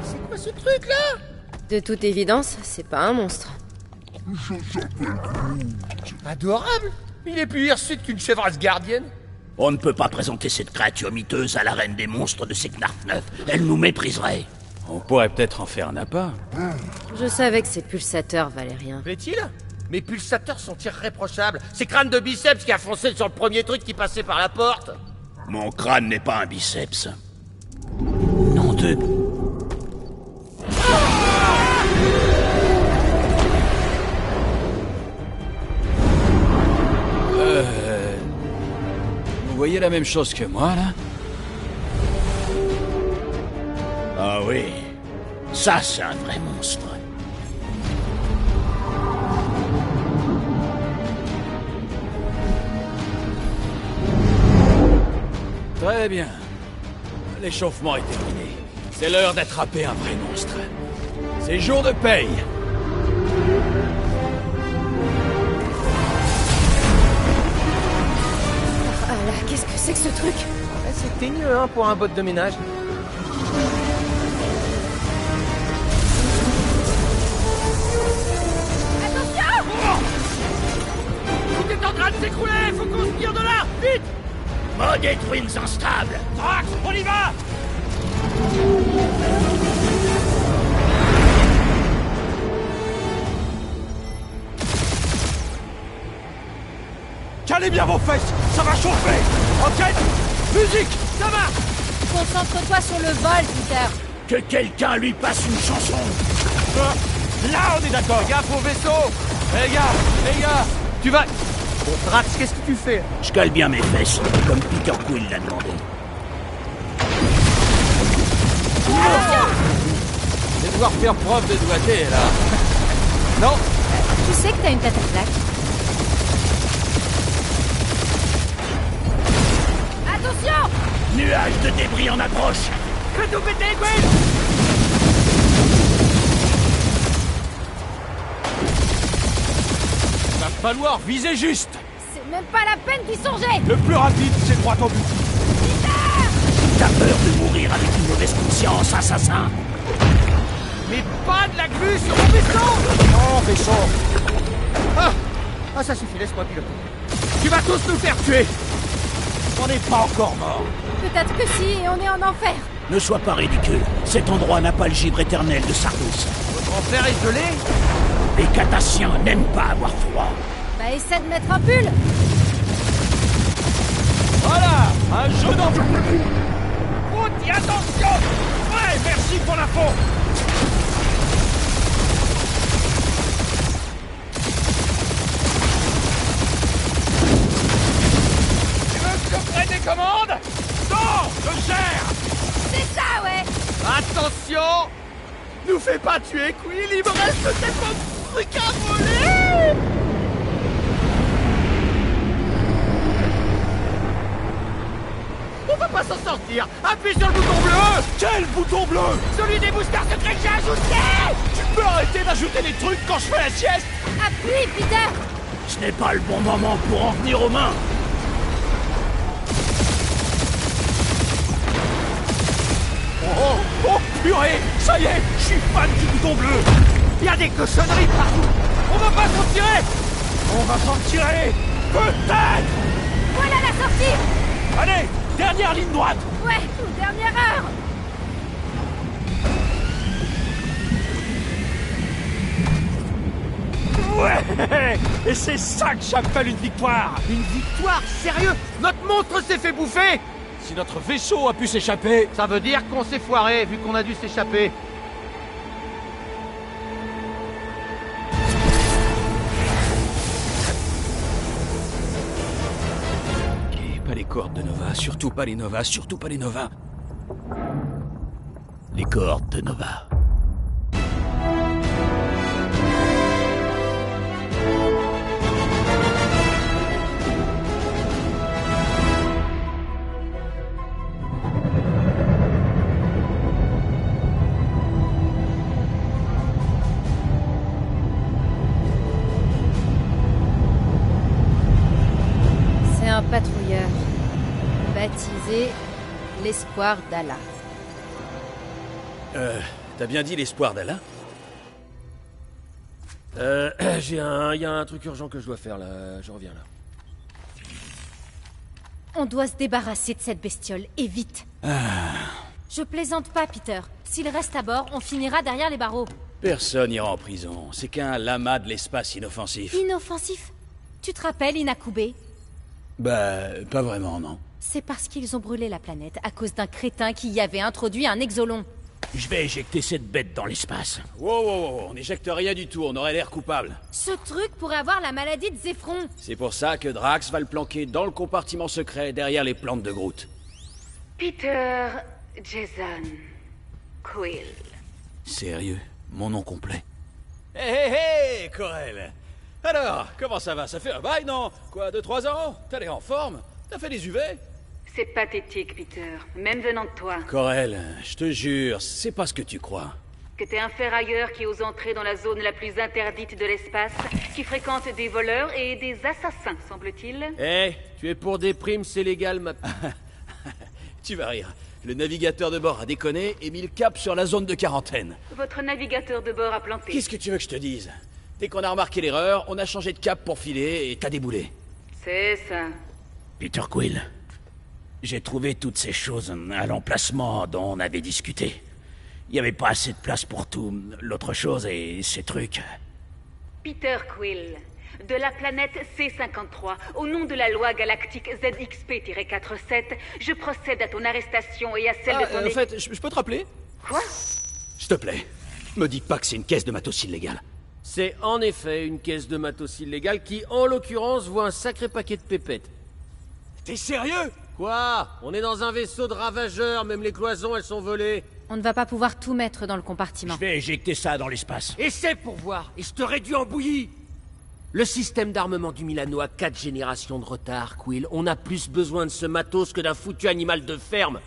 C'est quoi ce truc là? De toute évidence, c'est pas un monstre. Je s'appelle Groot. Adorable. Il est plus hirsute qu'une chèvre asgardienne. On ne peut pas présenter cette créature miteuse à la reine des monstres de Seknarf 9. Elle nous mépriserait. On pourrait peut-être en faire un appât. Je savais que ces pulsateurs valaient rien. Plaît-il? Mes pulsateurs sont irréprochables. C'est crâne de biceps qui a foncé sur le premier truc qui passait par la porte. Mon crâne n'est pas un biceps. Non de... Vous voyez la même chose que moi, là? Ah oui. Ça, c'est un vrai monstre. Très bien. L'échauffement est terminé. C'est l'heure d'attraper un vrai monstre. C'est jour de paye. Ah là, qu'est-ce que c'est que ce truc? C'est teigneux, hein, pour un bot de ménage. Tout est en train de s'écrouler. Faut qu'on se tire de là. Vite. Mode et twins instables. Drax, on y va. Calez bien vos fesses, ça va chauffer. Ok? Musique, ça va. Concentre-toi sur le vol, Peter. Que quelqu'un lui passe une chanson. Là, on est d'accord. Gaffe au vaisseau. Les gars, Tu vas... Bon, Drax, qu'est-ce que tu fais? Je cale bien mes fesses, comme Peter Quill l'a demandé. je vais devoir faire preuve de doigté, là. Non, Tu sais que t'as une tête à claque. Attention! Nuage de débris en approche. Que tout péter, Gwen. va falloir viser juste. C'est même pas la peine d'y songer! Le plus rapide, c'est droit au but. T'as peur de mourir avec une mauvaise conscience, assassin. Mais pas de la grue sur mon vaisseau. Non, vaisseau. Ah, ça suffit, laisse-moi piloter. Tu vas tous nous faire tuer. On n'est pas encore mort. Peut-être que si, et on est en enfer. Ne sois pas ridicule. Cet endroit n'a pas le givre éternel de Sardos. Votre enfer est gelé. Les Catassiens n'aiment pas avoir froid. Bah essaie de mettre un pull! Voilà, un jeu d'enfant. Oh, Groot, attention! Ouais, merci pour l'info! Tu veux que je prenne des commandes? Non, je gère! C'est ça, ouais! Attention! Nous fais pas tuer, Quill, il me reste tellement de trucs à voler! On va pas s'en sortir! Appuie sur le bouton bleu! Quel bouton bleu? Celui des boosters secrets que j'ai ajouté! Tu peux arrêter d'ajouter des trucs quand je fais la sieste? Appuie, Peter! Ce n'est pas le bon moment pour en venir aux mains. Oh purée! Ça y est, je suis fan du bouton bleu! Il y a des cochonneries partout! On va pas s'en tirer! On va s'en tirer! Peut-être! Voilà la sortie! Allez, dernière ligne droite! Ouais, dernière heure! Ouais! Et c'est ça que j'appelle une victoire! Une victoire? Sérieux? Notre monstre s'est fait bouffer! Si notre vaisseau a pu s'échapper... Ça veut dire qu'on s'est foiré, vu qu'on a dû s'échapper. Ok, pas les coordes de Nova, surtout pas les Nova, surtout pas les Nova. Les coordes de Nova. Un patrouilleur baptisé l'Espoir d'Allah. T'as bien dit l'espoir d'Allah? Y a un truc urgent que je dois faire là, je reviens là. On doit se débarrasser de cette bestiole, et vite. Je plaisante pas, Peter. S'il reste à bord, on finira derrière les barreaux. Personne n'ira en prison. C'est qu'un lama de l'espace inoffensif. Inoffensif? Tu te rappelles Inakube? Bah, pas vraiment, non. C'est parce qu'ils ont brûlé la planète à cause d'un crétin qui y avait introduit un exolon. Je vais éjecter cette bête dans l'espace. Wow, on n'éjecte rien du tout, on aurait l'air coupable. Ce truc pourrait avoir la maladie de Zéphron. C'est pour ça que Drax va le planquer dans le compartiment secret derrière les plantes de Groot. Peter Jason Quill. Sérieux, mon nom complet. Hé, Corel. Alors, comment ça va? Ça fait un bail, non? Quoi, 2-3 ans? T'as l'air en forme? T'as fait des UV? C'est pathétique, Peter, même venant de toi. Corel, je te jure, c'est pas ce que tu crois. Que t'es un ferrailleur qui ose entrer dans la zone la plus interdite de l'espace, qui fréquente des voleurs et des assassins, semble-t-il. Eh, tu es pour des primes, c'est légal, ma... Tu vas rire. Le navigateur de bord a déconné et mis le cap sur la zone de quarantaine. Votre navigateur de bord a planté. Qu'est-ce que tu veux que je te dise? Dès qu'on a remarqué l'erreur, on a changé de cap pour filer et t'as déboulé. C'est ça. Peter Quill, j'ai trouvé toutes ces choses à l'emplacement dont on avait discuté. Il n'y avait pas assez de place pour tout. L'autre chose et ces trucs. Peter Quill, de la planète C-53, au nom de la loi galactique ZXP-47, je procède à ton arrestation et à celle de ton... En fait, je peux te rappeler? Quoi? S'il te plaît, me dis pas que c'est une caisse de matos illégale. C'est en effet une caisse de matos illégale qui, en l'occurrence, voit un sacré paquet de pépettes. T'es sérieux? Quoi? On est dans un vaisseau de ravageurs, même les cloisons, elles sont volées. On ne va pas pouvoir tout mettre dans le compartiment. Je vais éjecter ça dans l'espace. Essaie pour voir, et je te réduis en bouillie. Le système d'armement du Milano a 4 générations de retard, Quill. On a plus besoin de ce matos que d'un foutu animal de ferme.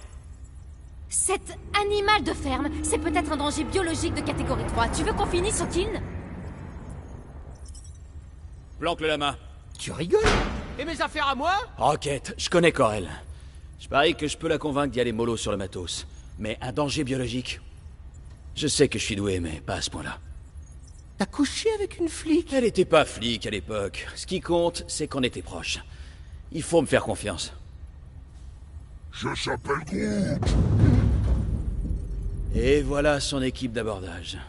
Cet animal de ferme, c'est peut-être un danger biologique de catégorie 3. Tu veux qu'on finisse au kin? Planque le lama. Tu rigoles? Et mes affaires à moi? Rocket, je connais Corel. Je parie que je peux la convaincre d'y aller mollo sur le matos. Mais un danger biologique? Je sais que je suis doué, mais pas à ce point-là. T'as couché avec une flic? Elle était pas flic à l'époque. Ce qui compte, c'est qu'on était proches. Il faut me faire confiance. Je s'appelle Groot. Et voilà son équipe d'abordage.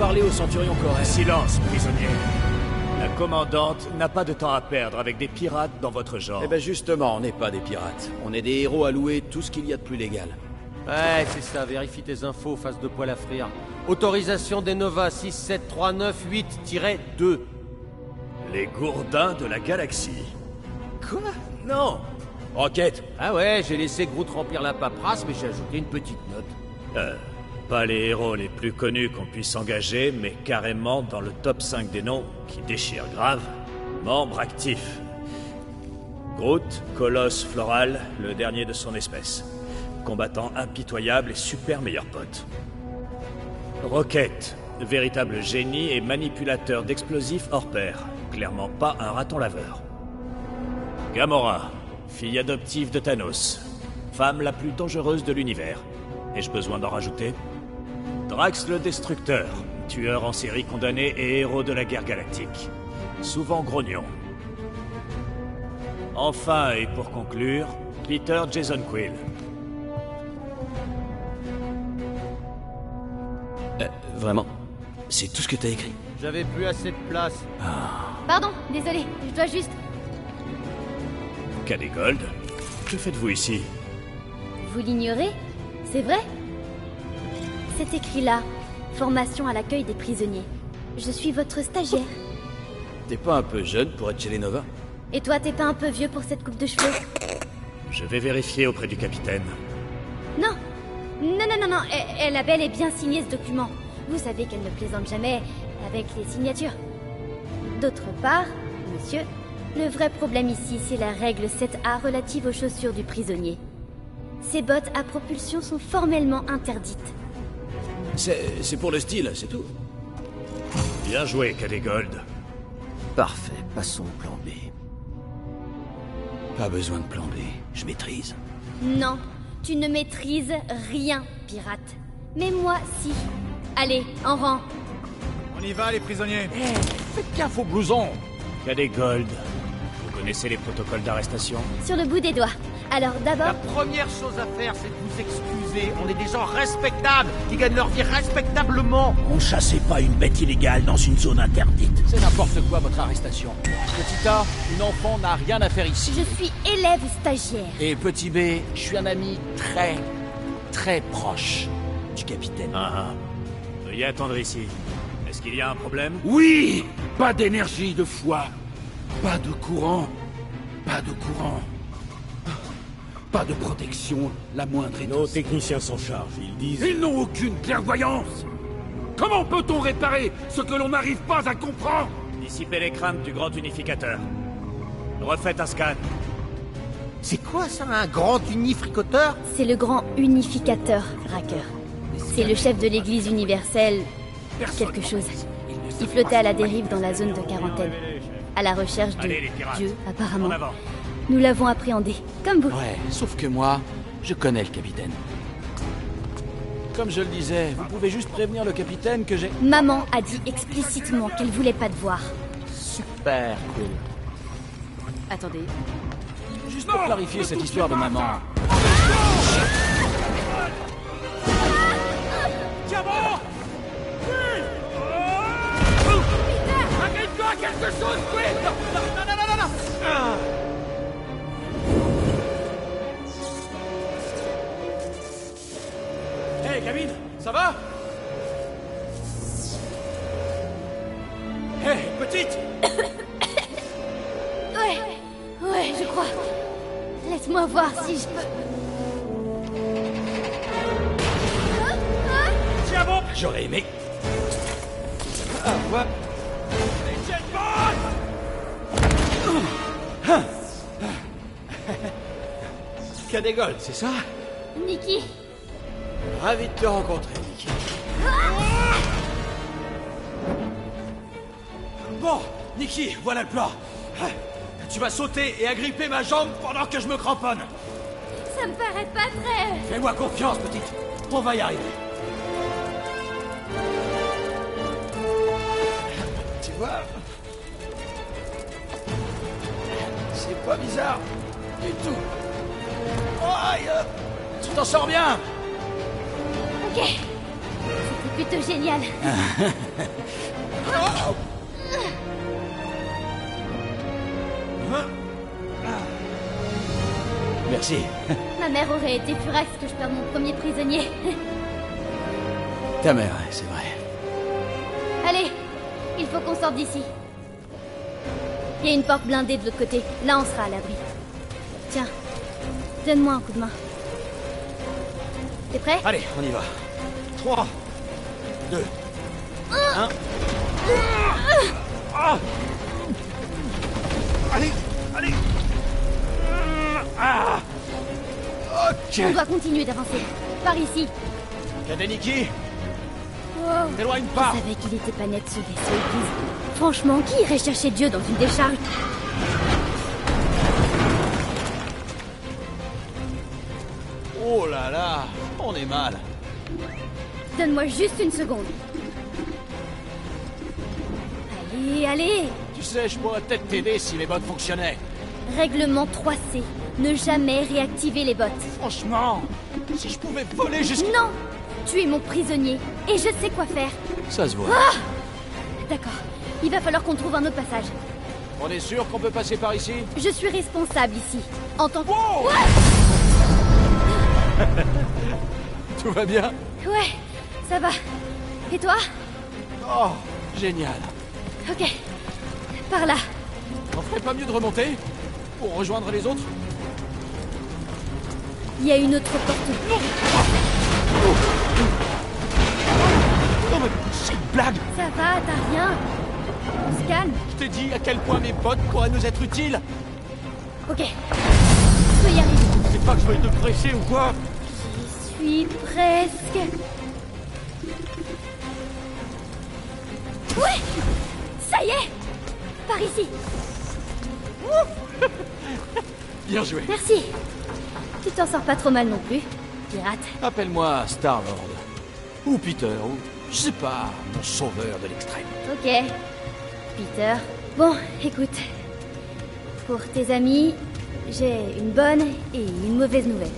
parler au centurion Corel. Silence, prisonnier. La commandante n'a pas de temps à perdre avec des pirates dans votre genre. Eh ben justement, on n'est pas des pirates. On est des héros à louer tout ce qu'il y a de plus légal. Ouais, c'est ça, vérifie tes infos, face de poil à frire. Autorisation des Nova 67398-2. Les gourdins de la galaxie. Quoi? Non. Rocket. Ah ouais, j'ai laissé Groot remplir la paperasse, mais j'ai ajouté une petite note. Pas les héros les plus connus qu'on puisse engager, mais carrément dans le top 5 des noms qui déchirent grave. Membre actif. Groot, colosse floral, le dernier de son espèce. Combattant impitoyable et super meilleur pote. Rocket, véritable génie et manipulateur d'explosifs hors pair. Clairement pas un raton laveur. Gamora, fille adoptive de Thanos. Femme la plus dangereuse de l'univers. Ai-je besoin d'en rajouter? Drax le Destructeur, tueur en série condamné et héros de la guerre galactique. Souvent grognon. Enfin, et pour conclure, Peter Jason Quill. Vraiment? C'est tout ce que t'as écrit? J'avais plus assez de place. Pardon, désolé, je dois juste... Cadet Gold, que faites-vous ici? Vous l'ignorez? C'est vrai? C'est écrit là. Formation à l'accueil des prisonniers. Je suis votre stagiaire. T'es pas un peu jeune pour être chez les Nova? Et toi, t'es pas un peu vieux pour cette coupe de cheveux? Je vais vérifier auprès du capitaine. Non. Non. Elle a bel et bien signé ce document. Vous savez qu'elle ne plaisante jamais avec les signatures. D'autre part, monsieur, le vrai problème ici, c'est la règle 7A relative aux chaussures du prisonnier. Ces bottes à propulsion sont formellement interdites. C'est pour le style, c'est tout. Bien joué, Cadet Gold. Parfait, passons au plan B. Pas besoin de plan B, je maîtrise. Non, tu ne maîtrises rien, pirate. Mais moi, si. Allez, en rang. On y va, les prisonniers. Faites gaffe aux blousons. Cadet Gold, vous connaissez les protocoles d'arrestation? Sur le bout des doigts. Alors d'abord... La première chose à faire, c'est de vous excuser. On est des gens respectables, qui gagnent leur vie respectablement. On chassait pas une bête illégale dans une zone interdite. C'est n'importe quoi, votre arrestation. Petita, une enfant n'a rien à faire ici. Je suis élève stagiaire. Et petit B, je suis un ami très proche du capitaine. Veuillez attendre ici. Est-ce qu'il y a un problème? Oui! Pas d'énergie de foi. Pas de courant. Pas de courant. Pas de protection, la moindre est... Nos techniciens s'en chargent, ils disent... Ils n'ont aucune clairvoyance. Comment peut-on réparer ce que l'on n'arrive pas à comprendre? Dissipez les craintes du grand unificateur. Refaites un scan. C'est quoi ça, un grand unifricoteur? C'est le grand unificateur, Racker. C'est le chef de l'église universelle... quelque chose. Il flottait à la dérive dans la zone de quarantaine. À la recherche de Allez, les pirates. Dieu, apparemment. En avant. Nous l'avons appréhendé, comme vous. Ouais, sauf que moi, je connais le capitaine. Comme je le disais, vous pouvez juste prévenir le capitaine que j'ai... Maman a dit explicitement qu'elle voulait pas te voir. Super cool. Attendez. Juste pour clarifier cette histoire de maman. Diamant! Arrête-toi quelque chose, Quill! Non! Hey, Camille, ça va? Hey, petite! Ouais, je crois. Laisse-moi voir si je peux... Diamant! J'aurais aimé. Ah, ouais. Cadet Gold, c'est ça? Nikki. Ravi de te rencontrer, Nicky. Bon, Nikki, voilà le plan. Tu vas sauter et agripper ma jambe pendant que je me cramponne. Ça me paraît pas très... Fais-moi confiance, petite. On va y arriver. Tu vois? C'est pas bizarre du tout. Oh, aïe! Tu t'en sors bien. Ok. C'était plutôt génial. Merci. Ma mère aurait été furax que je perde mon premier prisonnier. Ta mère, c'est vrai. Allez, il faut qu'on sorte d'ici. Il y a une porte blindée de l'autre côté. Là, on sera à l'abri. Tiens, donne-moi un coup de main. T'es prêt? Allez, on y va. 3, 2, 1. Allez, allez. Ok. On doit continuer d'avancer. Par ici. Kadeniki, Wow. t'éloigne pas. Je savais qu'il était pas net ce vaisseau église. Franchement, qui irait chercher Dieu dans une décharge? Oh là là, on est mal. Donne-moi juste une seconde. Allez, allez. Tu sais, je pourrais peut-être t'aider si les bottes fonctionnaient. Règlement 3C. Ne jamais réactiver les bottes. Franchement, si je pouvais voler jusqu'à... Non! Tu es mon prisonnier, et je sais quoi faire. Ça se voit. D'accord. Il va falloir qu'on trouve un autre passage. On est sûr qu'on peut passer par ici? Je suis responsable ici. En tant que... Wow. Tout va bien? Ouais, ça va. Et toi? Oh, génial. Ok. Par là. On ferait pas mieux de remonter? Pour rejoindre les autres? Il y a une autre porte. Non mais c'est une blague! Ça va, t'as rien. On se calme. Je t'ai dit à quel point mes bottes pourraient nous être utiles! Ok. Je peux y arriver. C'est pas que je veuille te presser ou quoi? J'y suis presque. Ouais! Ça y est! Par ici. Bien joué. Merci. Tu t'en sors pas trop mal non plus, pirate. Appelle-moi Star-Lord. Ou Peter, ou... je sais pas, mon sauveur de l'extrême. Ok. Peter. Bon, écoute. Pour tes amis, j'ai une bonne et une mauvaise nouvelle.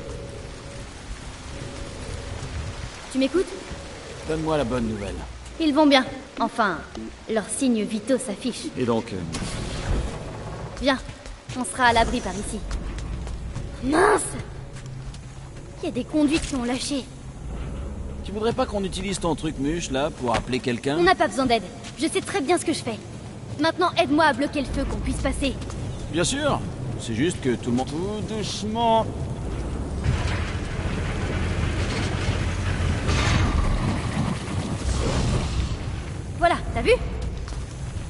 Tu m'écoutes? Donne-moi la bonne nouvelle. Ils vont bien. Enfin, leurs signes vitaux s'affichent. Et donc... Viens, on sera à l'abri par ici. Mince! Il y a des conduites qui ont lâché. Tu voudrais pas qu'on utilise ton truc muche, là, pour appeler quelqu'un? On n'a pas besoin d'aide. Je sais très bien ce que je fais. Maintenant, aide-moi à bloquer le feu, qu'on puisse passer. Bien sûr. C'est juste que tout le monde... Tout doucement... Voilà, t'as vu?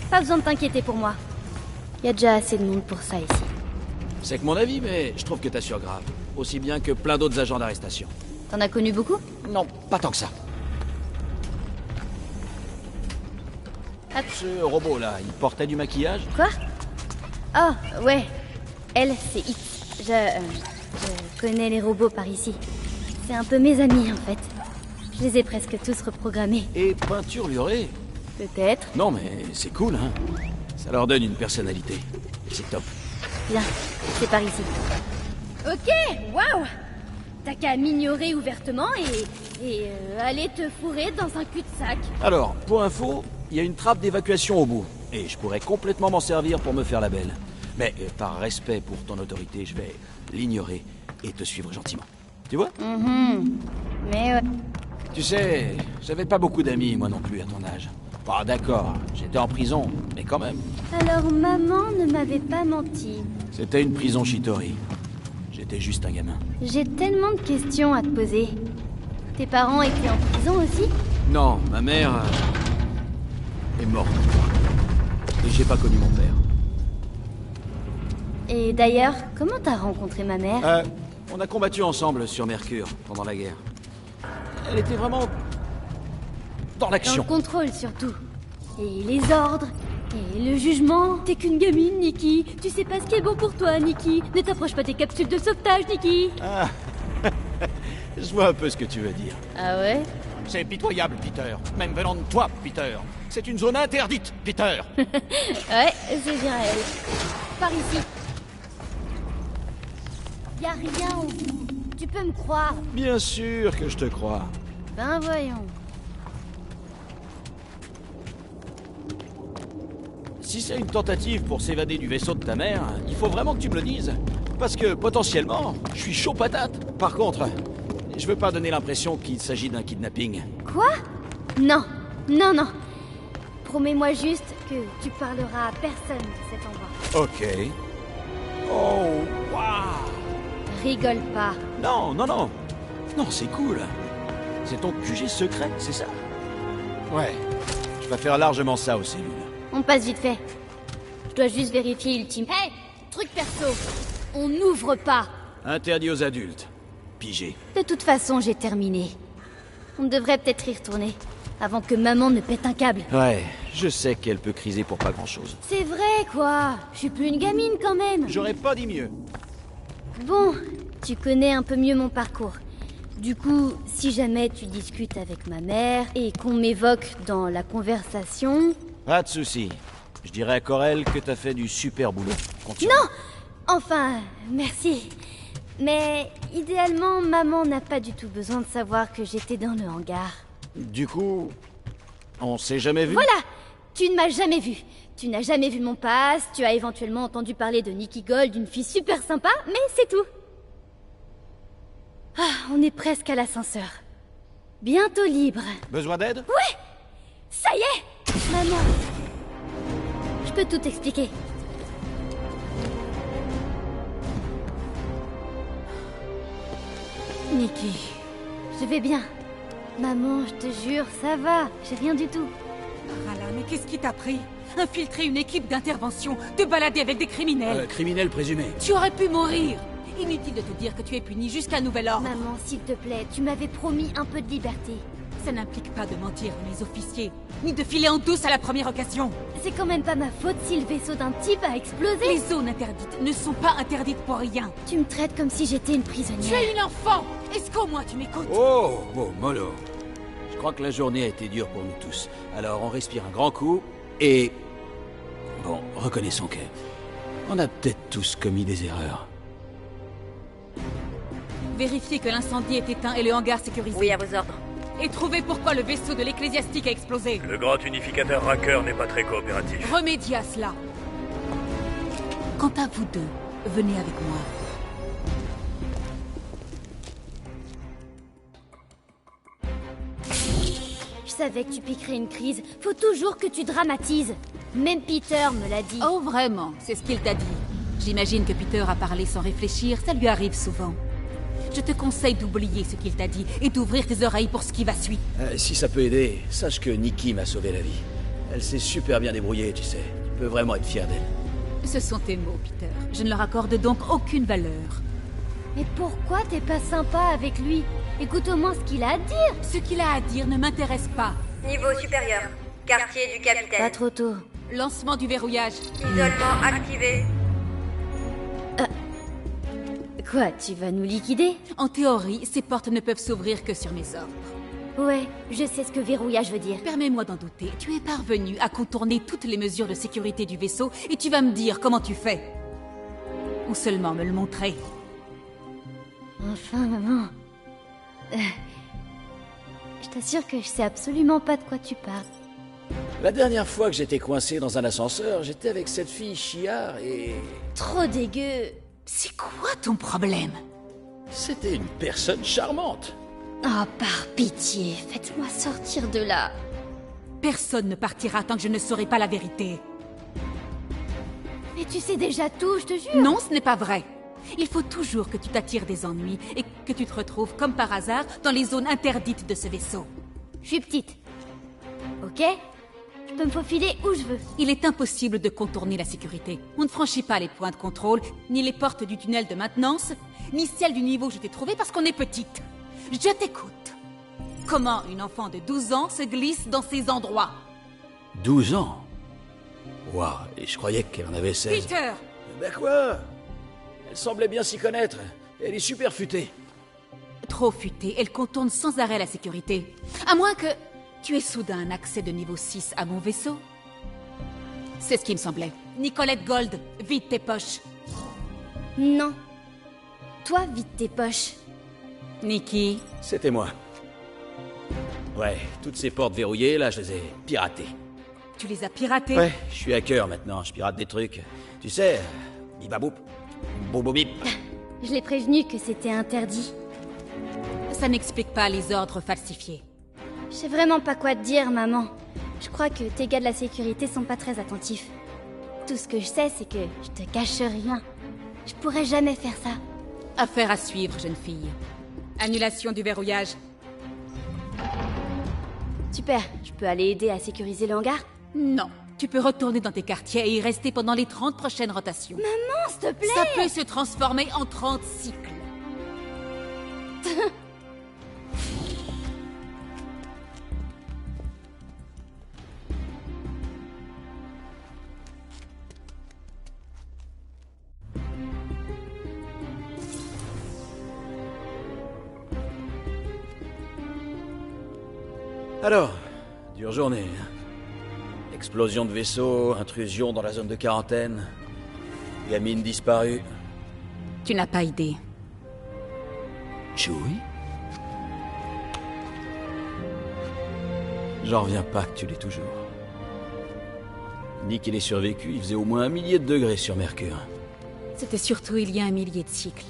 Pas besoin de t'inquiéter pour moi. Il y a déjà assez de monde pour ça ici. C'est que mon avis, mais je trouve que t'assures grave. Aussi bien que plein d'autres agents d'arrestation. T'en as connu beaucoup? Non, pas tant que ça. Hop. Ce robot-là, il portait du maquillage? Quoi? Oh, ouais. Elle, c'est X. Je connais les robots par ici. C'est un peu mes amis, en fait. Je les ai presque tous reprogrammés. Et peinturluré? Peut-être. Non, mais c'est cool, hein. Ça leur donne une personnalité. C'est top. Bien, c'est par ici. Ok, waouh! T'as qu'à m'ignorer ouvertement et aller te fourrer dans un cul-de-sac. Alors, pour info, il y a une trappe d'évacuation au bout. Et je pourrais complètement m'en servir pour me faire la belle. Mais par respect pour ton autorité, je vais l'ignorer et te suivre gentiment. Tu vois? Mais Tu sais, j'avais pas beaucoup d'amis, moi non plus, à ton âge. Bah d'accord, j'étais en prison, mais quand même. alors maman ne m'avait pas menti. C'était une prison Shitori. J'étais juste un gamin. J'ai tellement de questions à te poser. Tes parents étaient en prison aussi? Non, ma mère est morte. Et j'ai pas connu mon père. Et d'ailleurs, comment t'as rencontré ma mère? On a combattu ensemble sur Mercure pendant la guerre. Elle était vraiment dans Dans l'action. le contrôle surtout. Et les ordres. Et le jugement. T'es qu'une gamine, Nikki. Tu sais pas ce qui est bon pour toi, Nikki. Ne t'approche pas des capsules de sauvetage, Nikki. Ah, je vois un peu ce que tu veux dire. Ah ouais? C'est pitoyable, Peter. Même venant de toi, Peter. C'est une zone interdite, Peter. Ouais, c'est bien elle. Par ici. Y a rien au bout. Tu peux me croire. Bien sûr que je te crois. Ben voyons. Si c'est une tentative pour s'évader du vaisseau de ta mère, il faut vraiment que tu me le dises. Parce que, potentiellement, je suis chaud patate. Par contre, je veux pas donner l'impression qu'il s'agit d'un kidnapping. Quoi? Non, non, non. Promets-moi juste que tu parleras à personne de cet endroit. Ok. Oh, waouh! Rigole pas. Non, non, non. Non, c'est cool. C'est ton QG secret, c'est ça? Ouais. Je vais faire largement ça aux cellules. On passe vite fait. Je dois juste vérifier Ultime. Hey! Truc perso. On n'ouvre pas. Interdit aux adultes. Pigé. De toute façon, j'ai terminé. On devrait peut-être y retourner. Avant que maman ne pète un câble. Ouais, je sais qu'elle peut criser pour pas grand-chose. C'est vrai, quoi. Je suis plus une gamine, quand même. J'aurais pas dit mieux. Bon, tu connais un peu mieux mon parcours. Du coup, si jamais tu discutes avec ma mère et qu'on m'évoque dans la conversation... Pas de souci. Je dirais à Corel que t'as fait du super boulot. Continue. Non! Enfin, merci. Mais idéalement, maman n'a pas du tout besoin de savoir que j'étais dans le hangar. Du coup, on s'est jamais vu? Voilà! Tu ne m'as jamais vu. Tu n'as jamais vu mon pass, tu as éventuellement entendu parler de Nikki Gold, une fille super sympa, mais c'est tout. Ah, on est presque à l'ascenseur. Bientôt libre. Besoin d'aide? Ouais! Ça y est! Maman, je peux tout expliquer. Nikki. Je vais bien. Maman, je te jure, ça va. J'ai rien du tout. Rala, mais qu'est-ce qui t'a pris? Infiltrer une équipe d'intervention, te balader avec des criminels. Criminel présumé. Tu aurais pu mourir. Inutile de te dire que tu es puni jusqu'à nouvel ordre. Maman, s'il te plaît, tu m'avais promis un peu de liberté. Ça n'implique pas de mentir à mes officiers, ni de filer en douce à la première occasion. C'est quand même pas ma faute si le vaisseau d'un type a explosé. Les zones interdites ne sont pas interdites pour rien. Tu me traites comme si j'étais une prisonnière. Tu es une enfant. Est-ce qu'au moins tu m'écoutes? Oh, mollo. Je crois que la journée a été dure pour nous tous. Alors on respire un grand coup et... Bon, reconnaissons qu'on a peut-être tous commis des erreurs. Vérifiez que l'incendie est éteint et le hangar sécurisé. Oui, à vos ordres. Et trouvez pourquoi le vaisseau de l'ecclésiastique a explosé. Le grand unificateur Racker n'est pas très coopératif. Remédiez à cela. Quant à vous deux, venez avec moi. Je savais que tu piquerais une crise. Faut toujours que tu dramatises. Même Peter me l'a dit. Oh, vraiment? C'est ce qu'il t'a dit. J'imagine que Peter a parlé sans réfléchir, ça lui arrive souvent. Je te conseille d'oublier ce qu'il t'a dit et d'ouvrir tes oreilles pour ce qui va suivre. Si ça peut aider, sache que Nikki m'a sauvé la vie. Elle s'est super bien débrouillée, tu sais. Tu peux vraiment être fier d'elle. Ce sont tes mots, Peter. Je ne leur accorde donc aucune valeur. Mais pourquoi t'es pas sympa avec lui? Écoute au moins ce qu'il a à dire. Ce qu'il a à dire ne m'intéresse pas. Niveau supérieur. Quartier du capitaine. Pas trop tôt. Lancement du verrouillage. Isolement activé. Quoi, tu vas nous liquider? En théorie, ces portes ne peuvent s'ouvrir que sur mes ordres. Ouais, je sais ce que verrouillage veut dire. Permets-moi d'en douter. Tu es parvenu à contourner toutes les mesures de sécurité du vaisseau et tu vas me dire comment tu fais. Ou seulement me le montrer. Enfin, maman. Je t'assure que je sais absolument pas de quoi tu parles. La dernière fois que j'étais coincé dans un ascenseur, j'étais avec cette fille chiard et... Trop dégueu. C'est quoi ton problème? C'était une personne charmante. Oh, par pitié, faites-moi sortir de là. Personne ne partira tant que je ne saurai pas la vérité. Mais tu sais déjà tout, je te jure. Non, ce n'est pas vrai. Il faut toujours que tu t'attires des ennuis et que tu te retrouves, comme par hasard, dans les zones interdites de ce vaisseau. Je suis petite. Ok? Je peux me faufiler où je veux. Il est impossible de contourner la sécurité. On ne franchit pas les points de contrôle, ni les portes du tunnel de maintenance, ni celles du niveau où je t'ai trouvé parce qu'on est petite. Je t'écoute. Comment une enfant de 12 ans se glisse dans ces endroits? 12 ans? Waouh, et je croyais qu'elle en avait 16. Peter! Ben quoi? Elle semblait bien s'y connaître. Elle est super futée. Trop futée, elle contourne sans arrêt la sécurité. À moins que tu aies soudain un accès de niveau 6 à mon vaisseau. C'est ce qui me semblait. Nicolette Gold, vide tes poches. Non. Toi, vide tes poches. Nikki? C'était moi. Ouais, toutes ces portes verrouillées, là, je les ai piratées. Tu les as piratés? Ouais, je suis hacker maintenant, je pirate des trucs. Tu sais, bibaboup, bobobip. Je l'ai prévenu que c'était interdit. Ça n'explique pas les ordres falsifiés. Je sais vraiment pas quoi te dire, maman. Je crois que tes gars de la sécurité sont pas très attentifs. Tout ce que je sais, c'est que je te cache rien. Je pourrais jamais faire ça. Affaire à suivre, jeune fille. Annulation du verrouillage. Super, je peux aller aider à sécuriser le hangar? Non. Tu peux retourner dans tes quartiers et y rester pendant les 30 prochaines rotations. Maman, s'il te plaît! Ça peut se transformer en 30 cycles. Alors, dure journée. Explosion de vaisseau, intrusion dans la zone de quarantaine, gamine disparue. Tu n'as pas idée. Chewie? J'en reviens pas que tu l'aies toujours. Ni qu'il ait survécu, il faisait au moins 1 millier de degrés sur Mercure. C'était surtout il y a 1 millier de cycles.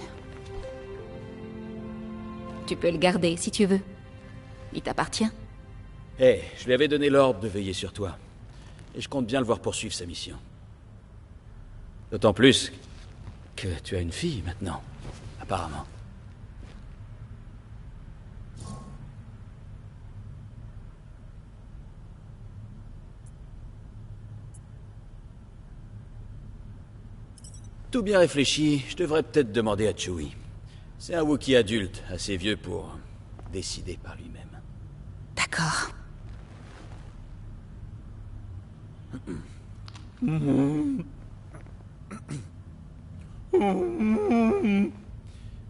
Tu peux le garder si tu veux. Il t'appartient. Hé, je lui avais donné l'ordre de veiller sur toi. Et je compte bien le voir poursuivre sa mission. D'autant plus que tu as une fille maintenant, apparemment. Tout bien réfléchi, je devrais peut-être demander à Chewie. C'est un Wookiee adulte, assez vieux pour décider par lui-même. D'accord.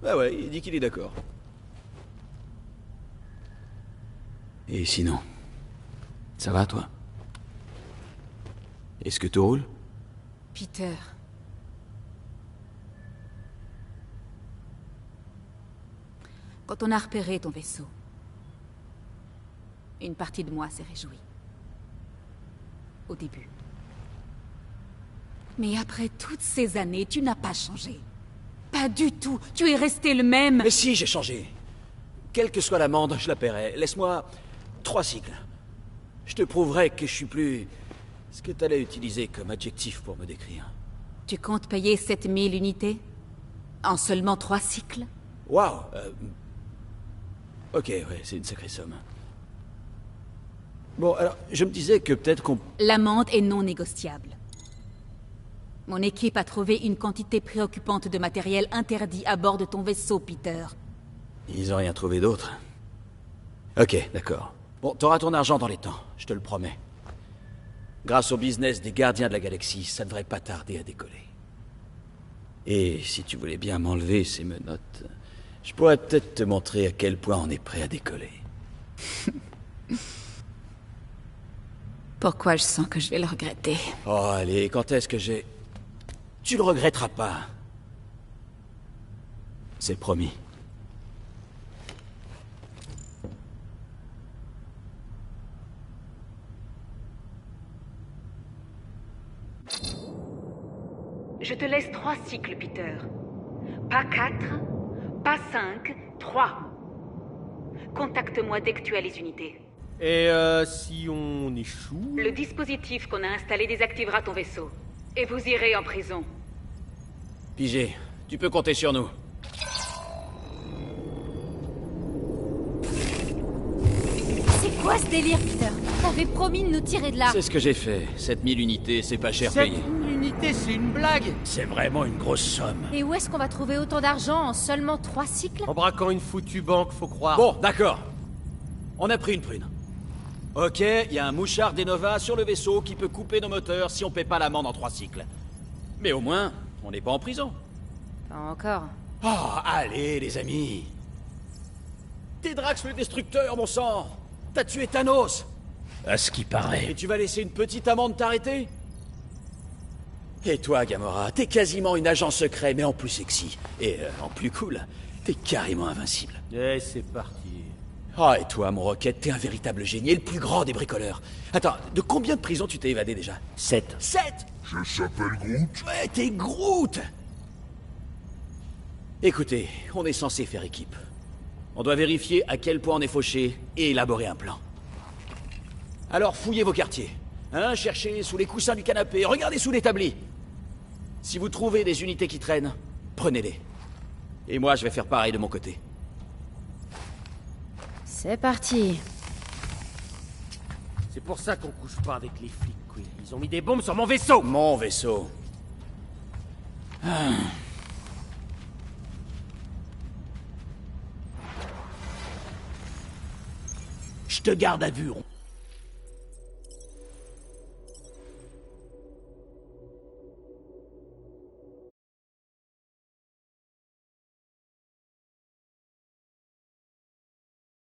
Bah ouais, il dit qu'il est d'accord. Et sinon, ça va toi? Est-ce que tout roule? Peter. Quand on a repéré ton vaisseau, une partie de moi s'est réjouie. Au début. Mais après toutes ces années, tu n'as pas changé. Pas du tout. Tu es resté le même. Mais si, j'ai changé. Quelle que soit l'amende, je la paierai. Laisse-moi 3 cycles. Je te prouverai que je suis plus... ce que t'allais utiliser comme adjectif pour me décrire. Tu comptes payer 7000 unités? En seulement 3 cycles? Waouh. Ok, ouais, c'est une sacrée somme. Bon, alors, je me disais que peut-être qu'on... L'amende est non négociable. Mon équipe a trouvé une quantité préoccupante de matériel interdit à bord de ton vaisseau, Peter. Ils ont rien trouvé d'autre. Ok, d'accord. Bon, t'auras ton argent dans les temps, je te le promets. Grâce au business des gardiens de la galaxie, ça ne devrait pas tarder à décoller. Et si tu voulais bien m'enlever ces menottes, je pourrais peut-être te montrer à quel point on est prêt à décoller. Pourquoi je sens que je vais le regretter? Oh, allez, quand est-ce que j'ai... Tu le regretteras pas. C'est promis. Je te laisse 3 cycles, Peter. Pas 4, pas 5, 3. Contacte-moi dès que tu as les unités. Et si on échoue? Le dispositif qu'on a installé désactivera ton vaisseau. Et vous irez en prison. Pigé, tu peux compter sur nous. C'est quoi ce délire, Peter? T'avais promis de nous tirer de là. C'est ce que j'ai fait. 7000 unités, c'est pas cher payé. 7000 unités, c'est une blague. C'est vraiment une grosse somme. Et où est-ce qu'on va trouver autant d'argent en seulement 3 cycles? En braquant une foutue banque, faut croire. Bon, d'accord. On a pris une prune. Ok, il y a un mouchard d'Enova sur le vaisseau qui peut couper nos moteurs si on paie pas l'amende en 3 cycles. Mais au moins, on n'est pas en prison. Pas encore. Oh, allez, les amis. T'es Drax le Destructeur, mon sang. T'as tué Thanos. À ce qui paraît. Et tu vas laisser une petite amende t'arrêter? Et toi, Gamora, t'es quasiment une agent secret, mais en plus sexy. Et en plus cool, t'es carrément invincible. Et c'est parti. Oh, et toi, mon Rocket, t'es un véritable génie et le plus grand des bricoleurs. Attends, de combien de prisons tu t'es évadé déjà? 7. 7? Je s'appelle Groot. Ouais, t'es Groot. Écoutez, on est censé faire équipe. On doit vérifier à quel point on est fauché et élaborer un plan. Alors fouillez vos quartiers. Hein, cherchez sous les coussins du canapé, regardez sous l'établi. Si vous trouvez des unités qui traînent, prenez-les. Et moi, je vais faire pareil de mon côté. C'est parti. C'est pour ça qu'on couche pas avec les flics, Quill. Ils ont mis des bombes sur mon vaisseau. Mon vaisseau. Ah. Je te garde à vue.